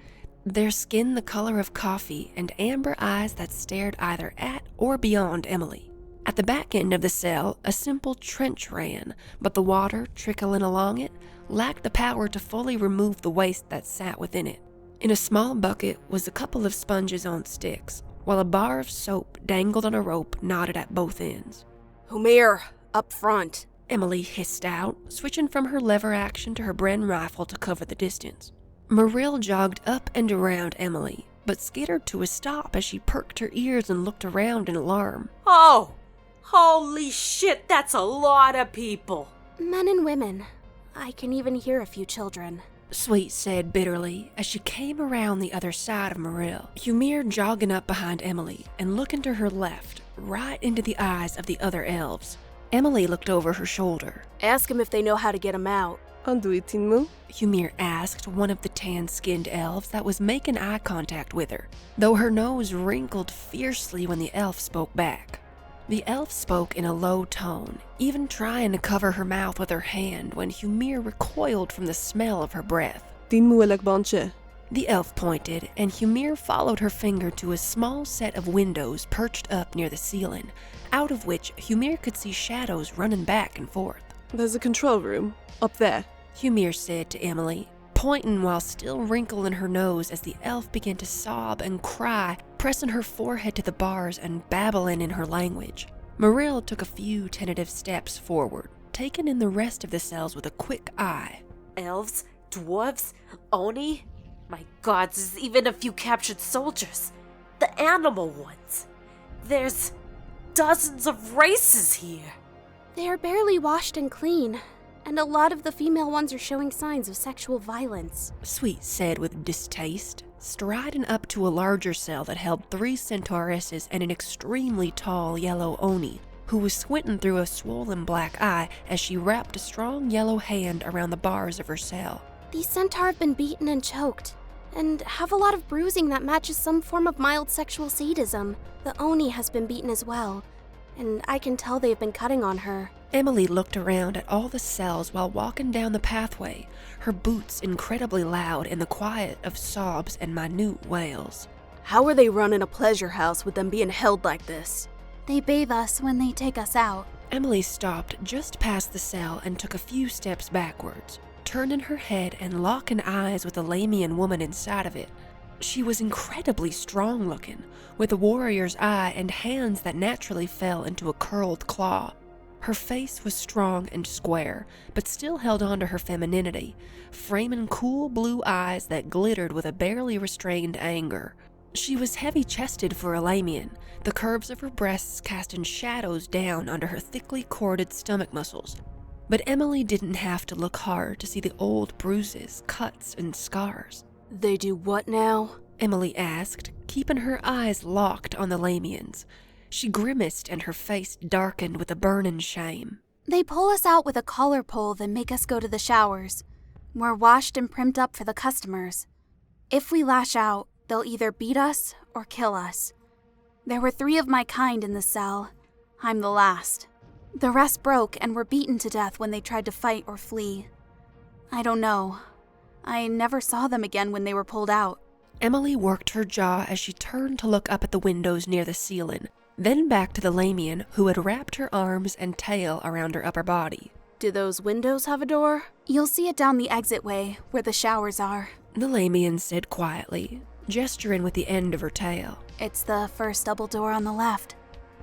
their skin the color of coffee and amber eyes that stared either at or beyond Emily. At the back end of the cell, a simple trench ran, but the water trickling along it lacked the power to fully remove the waste that sat within it. In a small bucket was a couple of sponges on sticks, while a bar of soap dangled on a rope knotted at both ends. Humir, Up front. Emily hissed out, switching from her lever action to her Bren rifle to cover the distance. Marill jogged up and around Emily, but skittered to a stop as she perked her ears and looked around in alarm. Oh! Holy shit, that's a lot of people! Men and women. I can even hear a few children. Sweet said bitterly as she came around the other side of Marill, Humir jogging up behind Emily and looking to her left, right into the eyes of the other elves. Emily looked over her shoulder. Ask them if they know how to get him out. Anduitinmu? Humir asked one of the tan-skinned elves that was making eye contact with her, though her nose wrinkled fiercely when the elf spoke back. The elf spoke in a low tone, even trying to cover her mouth with her hand when Humir recoiled from the smell of her breath. Dinmu elakbanche. The elf pointed, and Humir followed her finger to a small set of windows perched up near the ceiling, out of which Humir could see shadows running back and forth. There's a control room. Up there. Humir said to Emily, pointing while still wrinkling her nose as the elf began to sob and cry, pressing her forehead to the bars and babbling in her language. Marill took a few tentative steps forward, taking in the rest of the cells with a quick eye. Elves? Dwarves? Oni? My gods, there's even a few captured soldiers. The animal ones. There's dozens of races here. They are barely washed and clean, and a lot of the female ones are showing signs of sexual violence. Sweet said with distaste, striding up to a larger cell that held 3 centauresses and an extremely tall yellow Oni, who was squinting through a swollen black eye as she wrapped a strong yellow hand around the bars of her cell. These centaur have been beaten and choked, and have a lot of bruising that matches some form of mild sexual sadism. The Oni has been beaten as well, and I can tell they've been cutting on her. Emily looked around at all the cells while walking down the pathway, her boots incredibly loud in the quiet of sobs and minute wails. How are they running a pleasure house with them being held like this? They bathe us when they take us out. Emily stopped just past the cell and took a few steps backwards, turning her head and locking eyes with the Lamian woman inside of it. She was incredibly strong-looking, with a warrior's eye and hands that naturally fell into a curled claw. Her face was strong and square, but still held on to her femininity, framing cool blue eyes that glittered with a barely restrained anger. She was heavy-chested for a Lamian, the curves of her breasts casting shadows down under her thickly corded stomach muscles. But Emily didn't have to look hard to see the old bruises, cuts, and scars. They do what now? Emily asked, keeping her eyes locked on the Lamians. She grimaced and her face darkened with a burning shame. They pull us out with a collar pole, then make us go to the showers. We're washed and primed up for the customers. If we lash out, they'll either beat us or kill us. There were 3 of my kind in the cell. I'm the last. The rest broke and were beaten to death when they tried to fight or flee. I don't know. I never saw them again when they were pulled out. Emily worked her jaw as she turned to look up at the windows near the ceiling, then back to the Lamian who had wrapped her arms and tail around her upper body. Do those windows have a door? You'll see it down the exit way, where the showers are. The Lamian said quietly, gesturing with the end of her tail. It's the first double door on the left.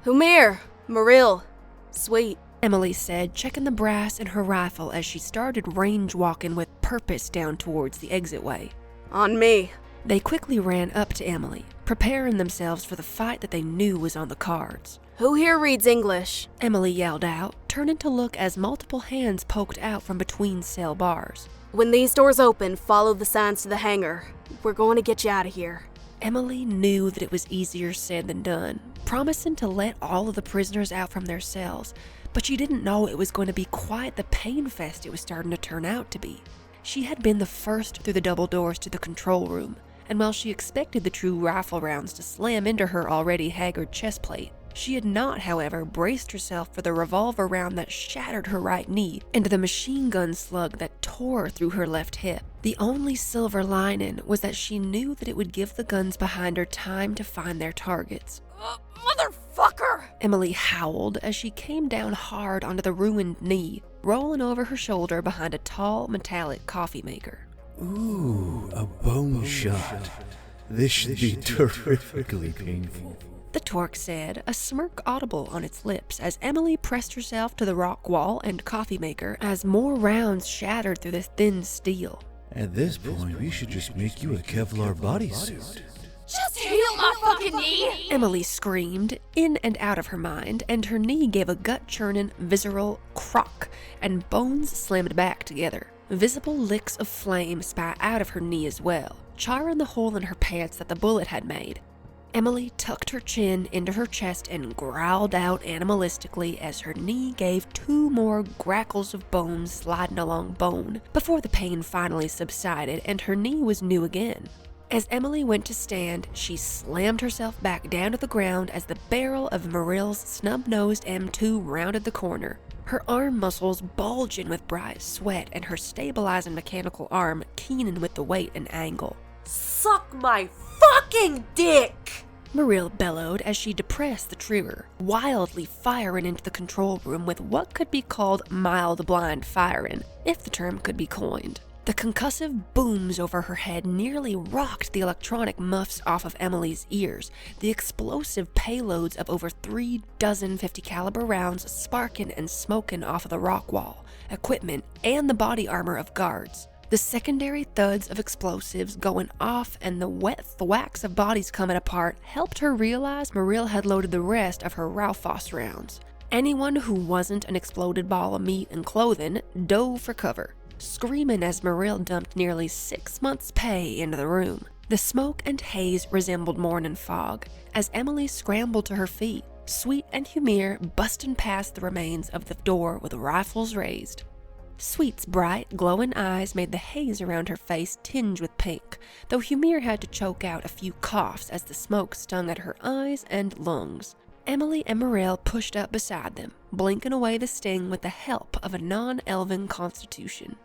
Humir! Marill! Sweet. Emily said, checking the brass in her rifle as she started range walking with purpose down towards the exitway. On me. They quickly ran up to Emily, preparing themselves for the fight that they knew was on the cards. Who here reads English? Emily yelled out, turning to look as multiple hands poked out from between cell bars. When these doors open, follow the signs to the hangar. We're going to get you out of here. Emily knew that it was easier said than done, promising to let all of the prisoners out from their cells, but she didn't know it was going to be quite the pain fest it was starting to turn out to be. She had been the first through the double doors to the control room, and while she expected the true rifle rounds to slam into her already haggard chestplate, she had not, however, braced herself for the revolver round that shattered her right knee and the machine gun slug that tore through her left hip. The only silver lining was that she knew that it would give the guns behind her time to find their targets. Motherfucker! Emily howled as she came down hard onto the ruined knee, rolling over her shoulder behind a tall, metallic coffee maker. Ooh, a bone shot. This should be terrifically painful. the Torque said, a smirk audible on its lips as Emily pressed herself to the rock wall and coffee maker as more rounds shattered through the thin steel. At this point, we should just make you a Kevlar bodysuit. Just heal my fucking knee! Emily screamed, in and out of her mind, and her knee gave a gut-churning, visceral crock, and bones slammed back together. Visible licks of flame spat out of her knee as well, charring the hole in her pants that the bullet had made. Emily tucked her chin into her chest and growled out animalistically as her knee gave 2 more grackles of bone sliding along bone before the pain finally subsided and her knee was new again. As Emily went to stand, she slammed herself back down to the ground as the barrel of Marill's snub-nosed M2 rounded the corner, her arm muscles bulging with bright sweat and her stabilizing mechanical arm keening with the weight and angle. Suck my fucking dick! Marill bellowed as she depressed the trigger, wildly firing into the control room with what could be called mild blind firing, if the term could be coined. The concussive booms over her head nearly rocked the electronic muffs off of Emily's ears, the explosive payloads of over 3 dozen 50 caliber rounds sparking and smoking off of the rock wall, equipment, and the body armor of guards. The secondary thuds of explosives going off and the wet thwacks of bodies coming apart helped her realize Marill had loaded the rest of her Raufoss rounds. Anyone who wasn't an exploded ball of meat and clothing dove for cover, screaming as Marill dumped nearly 6 months' pay into the room. The smoke and haze resembled morning fog as Emily scrambled to her feet, Sweet and Humir busting past the remains of the door with rifles raised. Sweet's bright, glowing eyes made the haze around her face tinge with pink, though Humir had to choke out a few coughs as the smoke stung at her eyes and lungs. Emily and Marill pushed up beside them, blinking away the sting with the help of a non-elven constitution.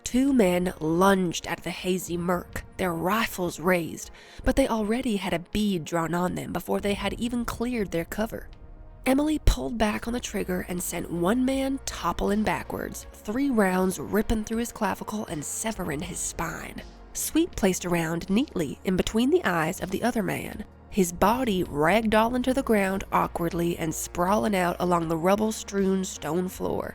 2 men lunged out of the hazy murk, their rifles raised, but they already had a bead drawn on them before they had even cleared their cover. Emily pulled back on the trigger and sent one man toppling backwards, 3 rounds ripping through his clavicle and severing his spine. Sweet placed a round neatly in between the eyes of the other man, his body ragdolling to the ground awkwardly and sprawling out along the rubble-strewn stone floor.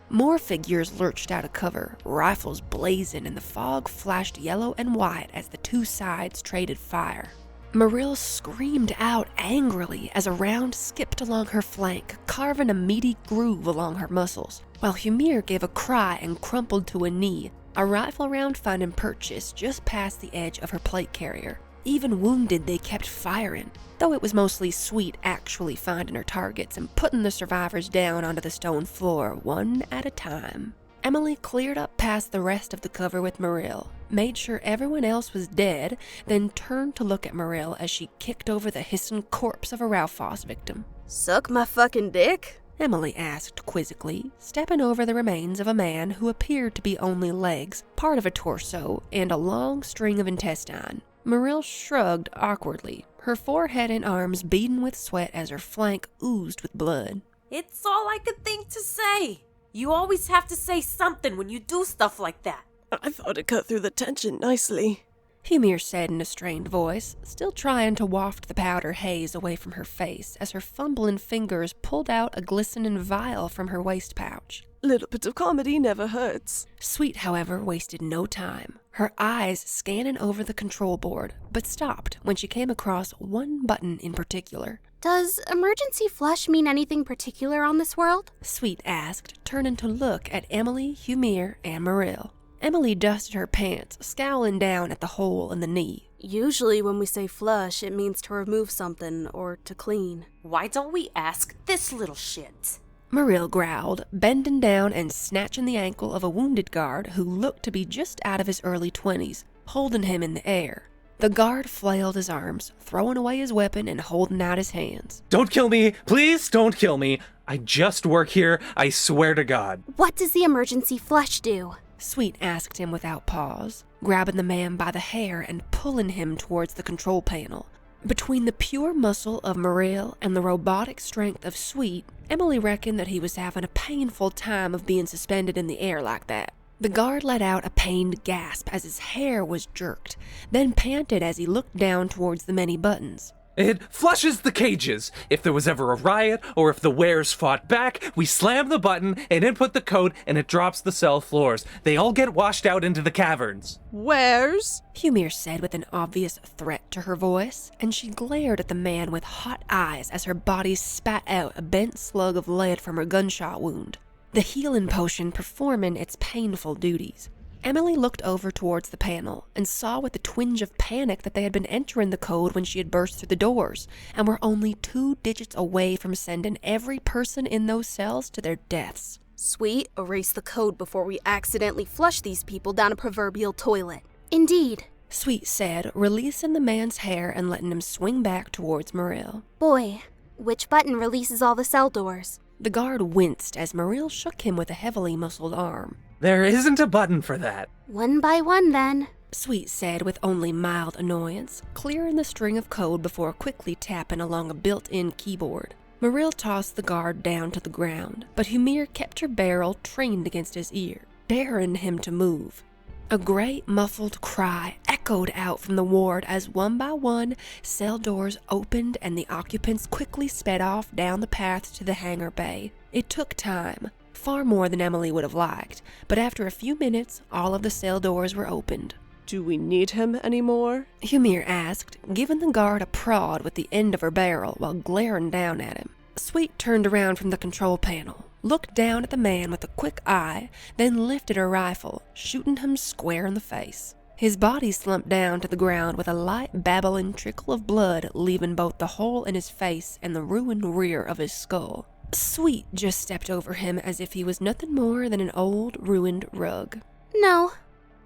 More figures lurched out of cover, rifles blazing, and the fog flashed yellow and white as the 2 sides traded fire. Marill screamed out angrily as a round skipped along her flank, carving a meaty groove along her muscles, while Humir gave a cry and crumpled to a knee, a rifle round finding purchase just past the edge of her plate carrier. Even wounded, they kept firing, though it was mostly Sweet actually finding her targets and putting the survivors down onto the stone floor one at a time. Emily cleared up past the rest of the cover with Marill, made sure everyone else was dead, then turned to look at Marill as she kicked over the hissing corpse of a Raufoss victim. Suck my fucking dick? Emily asked quizzically, stepping over the remains of a man who appeared to be only legs, part of a torso, and a long string of intestine. Marill shrugged awkwardly, her forehead and arms beaten with sweat as her flank oozed with blood. It's all I could think to say. You always have to say something when you do stuff like that. I thought it cut through the tension nicely, Humir said in a strained voice, still trying to waft the powder haze away from her face as her fumbling fingers pulled out a glistening vial from her waist pouch. Little bit of comedy never hurts. Sweet, however, wasted no time, her eyes scanning over the control board, but stopped when she came across one button in particular. Does emergency flush mean anything particular on this world? Sweet asked, turning to look at Emily, Humir, and Marill. Emily dusted her pants, scowling down at the hole in the knee. Usually when we say flush, it means to remove something or to clean. Why don't we ask this little shit? Marill growled, bending down and snatching the ankle of a wounded guard who looked to be just out of his early 20s, holding him in the air. The guard flailed his arms, throwing away his weapon and holding out his hands. Don't kill me! Please don't kill me! I just work here, I swear to God. What does the emergency flush do? Sweet asked him without pause, grabbing the man by the hair and pulling him towards the control panel. Between the pure muscle of Marill and the robotic strength of Sweet, Emily reckoned that he was having a painful time of being suspended in the air like that. The guard let out a pained gasp as his hair was jerked, then panted as he looked down towards the many buttons. It flushes the cages. If there was ever a riot, or if the wares fought back, we slam the button and input the code and it drops the cell floors. They all get washed out into the caverns. Where's? Humir said with an obvious threat to her voice, and she glared at the man with hot eyes as her body spat out a bent slug of lead from her gunshot wound, the healing potion performing its painful duties. Emily looked over towards the panel and saw with a twinge of panic that they had been entering the code when she had burst through the doors and were only 2 digits away from sending every person in those cells to their deaths. Sweet, erase the code before we accidentally flush these people down a proverbial toilet. Indeed. Sweet said, releasing the man's hair and letting him swing back towards Marill. Boy, which button releases all the cell doors? The guard winced as Marill shook him with a heavily muscled arm. There isn't a button for that. One by one, then. Sweet said with only mild annoyance, clearing the string of code before quickly tapping along a built-in keyboard. Marill tossed the guard down to the ground, but Humir kept her barrel trained against his ear, daring him to move. A great muffled cry echoed out from the ward as one by one cell doors opened and the occupants quickly sped off down the path to the hangar bay. It took time, far more than Emily would have liked, but after a few minutes, all of the cell doors were opened. Do we need him anymore? Humir asked, giving the guard a prod with the end of her barrel while glaring down at him. Sweet turned around from the control panel, looked down at the man with a quick eye, then lifted her rifle, shooting him square in the face. His body slumped down to the ground with a light babbling trickle of blood leaving both the hole in his face and the ruined rear of his skull. Sweet just stepped over him as if he was nothing more than an old, ruined rug. No.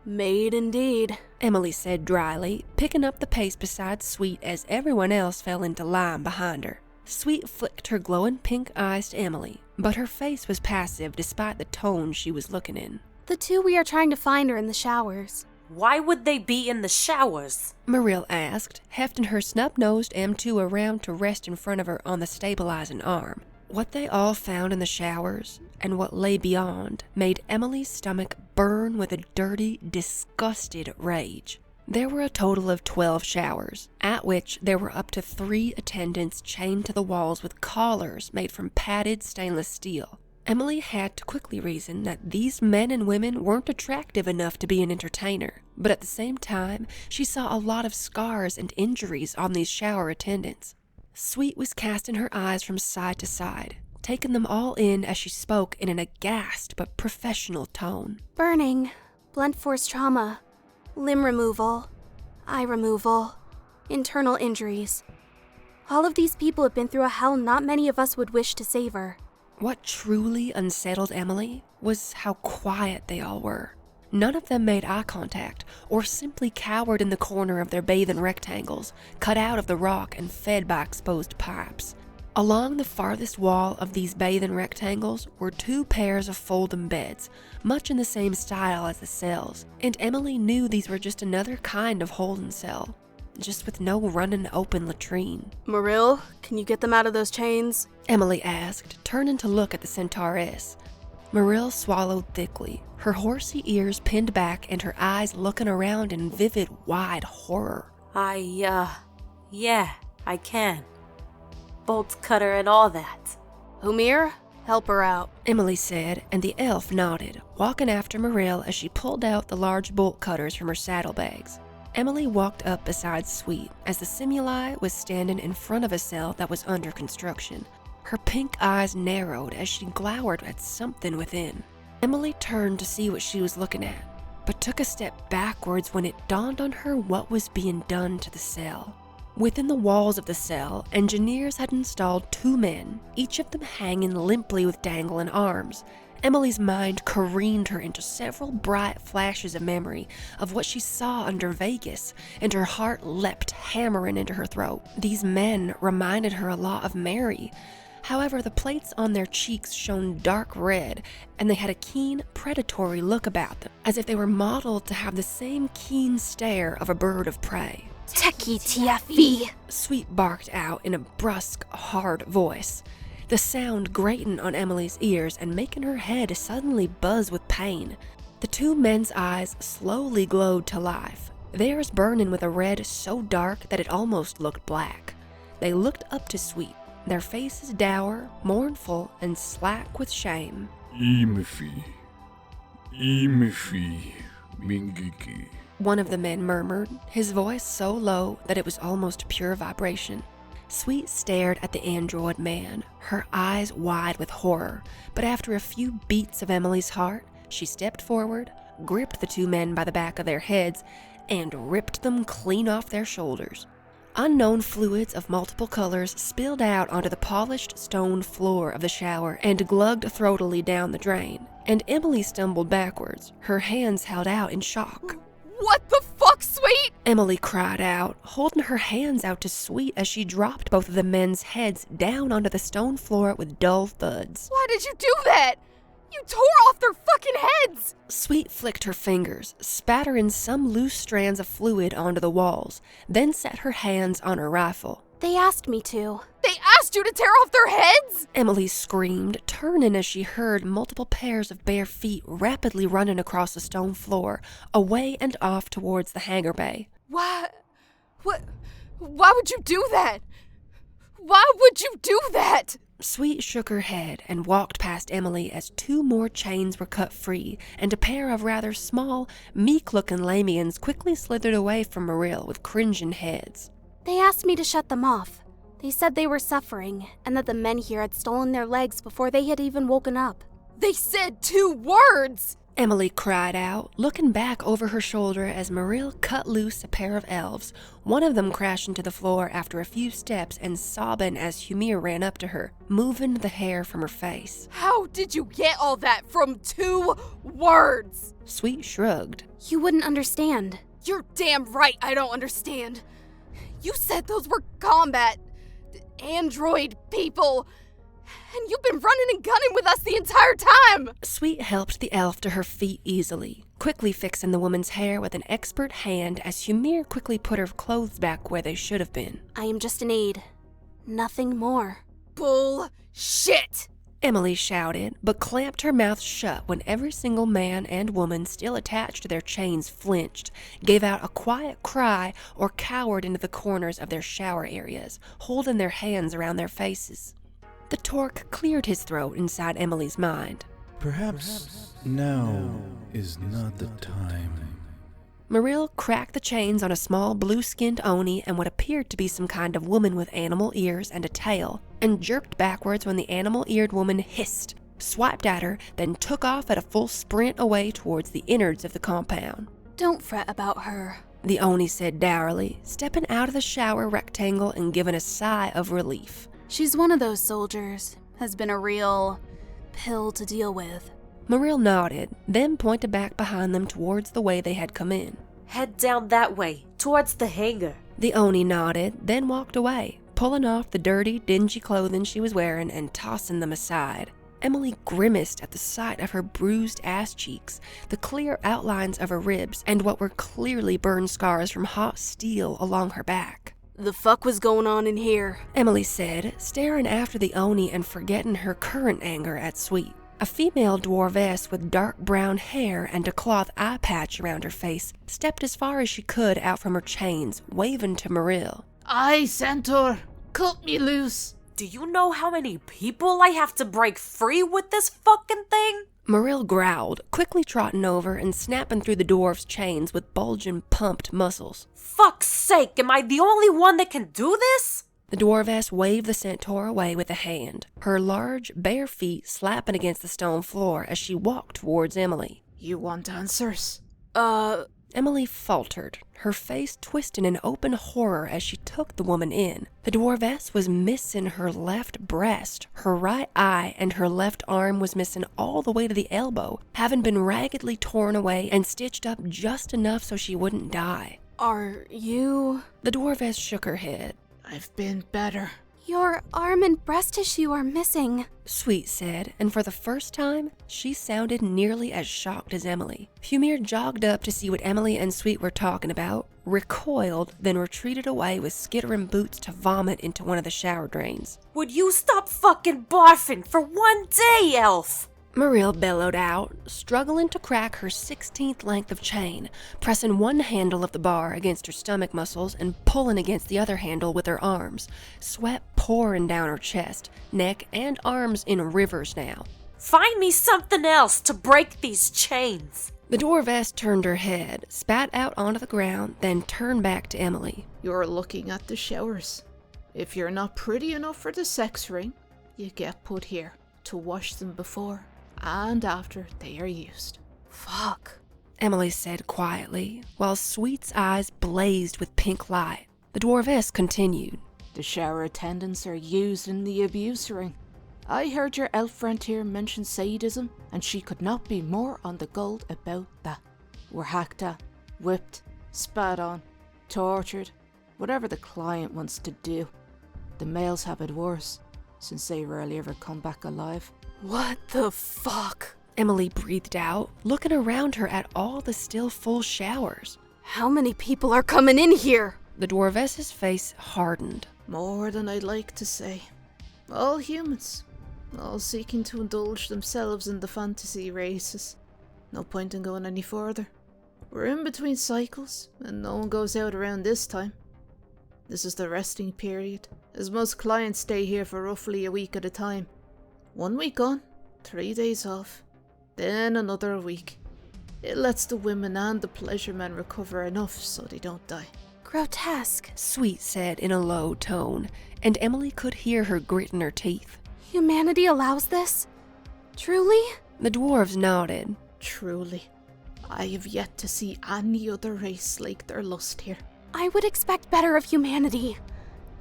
Made indeed, Emily said dryly, picking up the pace beside Sweet as everyone else fell into line behind her. Sweet flicked her glowing pink eyes to Emily, but her face was passive despite the tone she was looking in. The 2 we are trying to find are in the showers. Why would they be in the showers? Marill asked, hefting her snub-nosed M2 around to rest in front of her on the stabilizing arm. What they all found in the showers, and what lay beyond, made Emily's stomach burn with a dirty, disgusted rage. There were a total of 12 showers, at which there were up to 3 attendants chained to the walls with collars made from padded stainless steel. Emily had to quickly reason that these men and women weren't attractive enough to be an entertainer, but at the same time, she saw a lot of scars and injuries on these shower attendants. Sweet was casting her eyes from side to side, taking them all in as she spoke in an aghast but professional tone. Burning, blunt force trauma, limb removal, eye removal, internal injuries. All of these people have been through a hell not many of us would wish to savor. What truly unsettled Emily was how quiet they all were. None of them made eye contact, or simply cowered in the corner of their bathing rectangles, cut out of the rock and fed by exposed pipes. Along the farthest wall of these bathing rectangles were 2 pairs of folding beds, much in the same style as the cells, and Emily knew these were just another kind of holding cell, just with no running open latrine. Marill, can you get them out of those chains? Emily asked, turning to look at the Centauress. Marill swallowed thickly, her horsey ears pinned back and her eyes looking around in vivid, wide horror. Yeah, I can. Bolt cutter and all that. Humir, help her out, Emily said, and the elf nodded, walking after Marill as she pulled out the large bolt cutters from her saddlebags. Emily walked up beside Sweet as the Simuli was standing in front of a cell that was under construction. Her pink eyes narrowed as she glowered at something within. Emily turned to see what she was looking at, but took a step backwards when it dawned on her what was being done to the cell. Within the walls of the cell, engineers had installed 2 men, each of them hanging limply with dangling arms. Emily's mind careened her into several bright flashes of memory of what she saw under Vegas, and her heart leapt hammering into her throat. These men reminded her a lot of Mary. However, the plates on their cheeks shone dark red, and they had a keen, predatory look about them, as if they were modeled to have the same keen stare of a bird of prey. Teki TFV! Sweet barked out in a brusque, hard voice, the sound grating on Emily's ears and making her head suddenly buzz with pain. The 2 men's eyes slowly glowed to life, theirs burning with a red so dark that it almost looked black. They looked up to Sweet, their faces dour, mournful, and slack with shame. Imifi, Mingiki. One of the men murmured, his voice so low that it was almost pure vibration. Sweet stared at the android man, her eyes wide with horror, but after a few beats of Emily's heart, she stepped forward, gripped the two men by the back of their heads, and ripped them clean off their shoulders. Unknown fluids of multiple colors spilled out onto the polished stone floor of the shower and glugged throatily down the drain, and Emily stumbled backwards, her hands held out in shock. What the fuck, Sweet? Emily cried out, holding her hands out to Sweet as she dropped both of the men's heads down onto the stone floor with dull thuds. Why did you do that? You tore off their fucking heads! Sweet flicked her fingers, spattering some loose strands of fluid onto the walls, then set her hands on her rifle. They asked me to. They asked you to tear off their heads? Emily screamed, turning as she heard multiple pairs of bare feet rapidly running across the stone floor, away and off towards the hangar bay. Why would you do that? Why would you do that? Sweet shook her head and walked past Emily as two more chains were cut free, and a pair of rather small, meek-looking Lamians quickly slithered away from Marill with cringing heads. They asked me to shut them off. They said they were suffering, and that the men here had stolen their legs before they had even woken up. They said 2 words! Emily cried out, looking back over her shoulder as Marill cut loose a pair of elves, one of them crashing to the floor after a few steps and sobbing as Humir ran up to her, moving the hair from her face. How did you get all that from 2 words? Sweet shrugged. You wouldn't understand. You're damn right I don't understand. You said those were combat android people, and you've been running and gunning with us the entire time! Sweet helped the elf to her feet easily, quickly fixing the woman's hair with an expert hand as Humir quickly put her clothes back where they should have been. I am just an aide. Nothing more. Bullshit! Emily shouted, but clamped her mouth shut when every single man and woman still attached to their chains flinched, gave out a quiet cry, or cowered into the corners of their shower areas, holding their hands around their faces. The torque cleared his throat inside Emily's mind. Perhaps now is not the time. Marill cracked the chains on a small blue-skinned Oni and what appeared to be some kind of woman with animal ears and a tail, and jerked backwards when the animal-eared woman hissed, swiped at her, then took off at a full sprint away towards the innards of the compound. Don't fret about her, the Oni said dourly, stepping out of the shower rectangle and giving a sigh of relief. She's one of those soldiers. Has been a real pill to deal with. Marill nodded, then pointed back behind them towards the way they had come in. Head down that way, towards the hangar. The Oni nodded, then walked away, pulling off the dirty, dingy clothing she was wearing and tossing them aside. Emily grimaced at the sight of her bruised ass cheeks, the clear outlines of her ribs, and what were clearly burn scars from hot steel along her back. The fuck was going on in here? Emily said, staring after the Oni and forgetting her current anger at Sweet. A female dwarvess with dark brown hair and a cloth eye patch around her face stepped as far as she could out from her chains, waving to Marill. Aye, Centaur. Cut me loose. Do you know how many people I have to break free with this fucking thing? Marill growled, quickly trotting over and snapping through the dwarf's chains with bulging, pumped muscles. Fuck's sake, am I the only one that can do this? The dwarvess waved the centaur away with a hand, her large, bare feet slapping against the stone floor as she walked towards Emily. You want answers? Emily faltered, her face twisting in open horror as she took the woman in. The dwarvess was missing her left breast, her right eye, and her left arm was missing all the way to the elbow, having been raggedly torn away and stitched up just enough so she wouldn't die. Are you... The dwarvess shook her head. I've been better. Your arm and breast tissue are missing, Sweet said, and for the first time, she sounded nearly as shocked as Emily. Humir jogged up to see what Emily and Sweet were talking about, recoiled, then retreated away with skittering boots to vomit into one of the shower drains. Would you stop fucking barfing for one day, elf? Marill bellowed out, struggling to crack her 16th length of chain, pressing one handle of the bar against her stomach muscles and pulling against the other handle with her arms, sweat pouring down her chest, neck, and arms in rivers now. Find me something else to break these chains. The dwarvess turned her head, spat out onto the ground, then turned back to Emily. You're looking at the showers. If you're not pretty enough for the sex ring, you get put here to wash them before and after they are used. Fuck. Emily said quietly, while Sweet's eyes blazed with pink light. The dwarvess continued. The shower attendants are used in the abuse ring. I heard your elf friend here mention sadism, and she could not be more on the gold about that. We're hacked at, whipped, spat on, tortured, whatever the client wants to do. The males have it worse, since they rarely ever come back alive. What the fuck? Emily breathed out, looking around her at all the still full showers. How many people are coming in here? The dwarvess's face hardened. More than I'd like to say. All humans. All seeking to indulge themselves in the fantasy races. No point in going any further. We're in between cycles, and no one goes out around this time. This is the resting period, as most clients stay here for roughly a week at a time. 1 week on, 3 days off, then another week. It lets the women and the pleasure men recover enough so they don't die. Grotesque. Sweet said in a low tone, and Emily could hear her gritting her teeth. Humanity allows this? Truly? The dwarves nodded. Truly. I have yet to see any other race slake their lust here. I would expect better of humanity.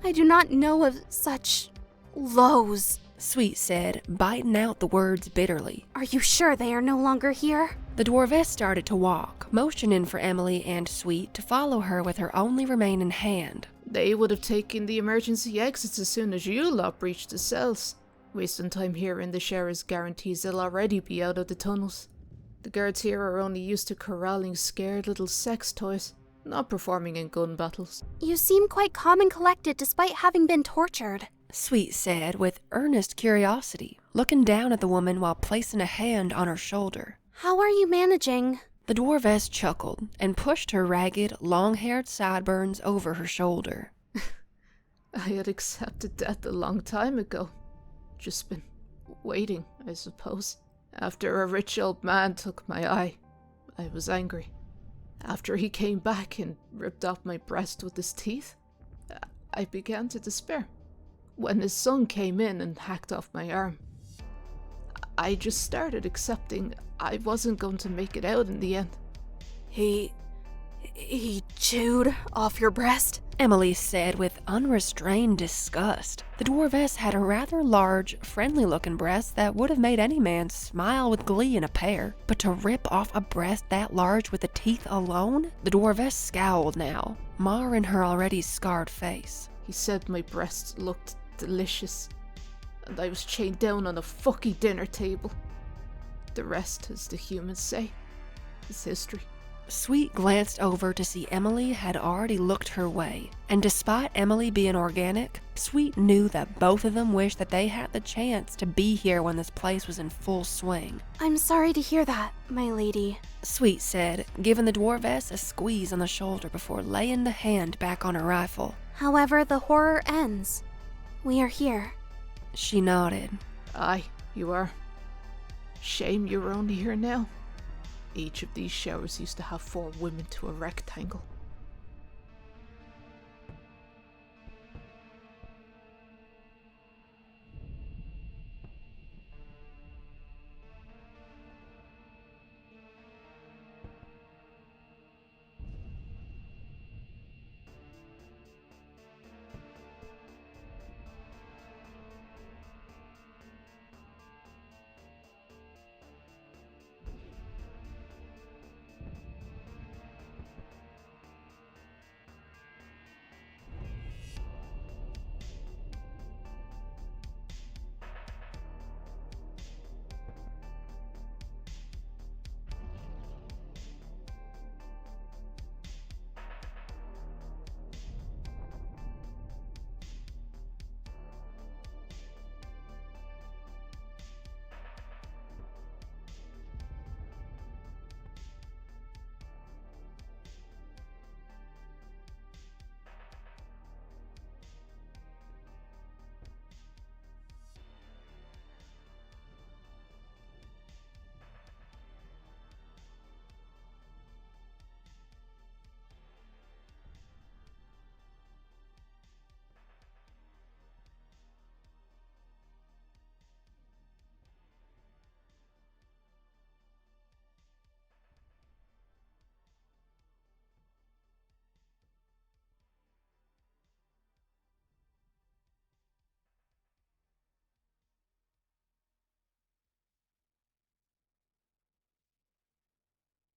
I do not know of such lows. Sweet said, biting out the words bitterly. Are you sure they are no longer here? The dwarvess started to walk, motioning for Emily and Sweet to follow her with her only remaining hand. They would have taken the emergency exits as soon as you lot breached the cells. Wasting time here in the showers guarantees they'll already be out of the tunnels. The guards here are only used to corralling scared little sex toys, not performing in gun battles. You seem quite calm and collected despite having been tortured. Sweet said with earnest curiosity, looking down at the woman while placing a hand on her shoulder. How are you managing? The dwarvess chuckled and pushed her ragged, long-haired sideburns over her shoulder. I had accepted death a long time ago. Just been waiting, I suppose. After a rich old man took my eye, I was angry. After he came back and ripped off my breast with his teeth, I began to despair. When his son came in and hacked off my arm, I just started accepting I wasn't going to make it out in the end. He chewed off your breast? Emily said with unrestrained disgust. The dwarvess had a rather large, friendly-looking breast that would have made any man smile with glee in a pair. But to rip off a breast that large with the teeth alone? The dwarvess scowled now, marring her already scarred face. He said my breasts looked delicious, and I was chained down on a fucky dinner table. The rest, as the humans say, is history. Sweet glanced over to see Emily had already looked her way, and despite Emily being organic, Sweet knew that both of them wished that they had the chance to be here when this place was in full swing. I'm sorry to hear that, my lady, Sweet said, giving the dwarvess a squeeze on the shoulder before laying the hand back on her rifle. However, the horror ends. We are here. She nodded. Aye, you are. Shame you're only here now. Each of these showers used to have 4 women to a rectangle.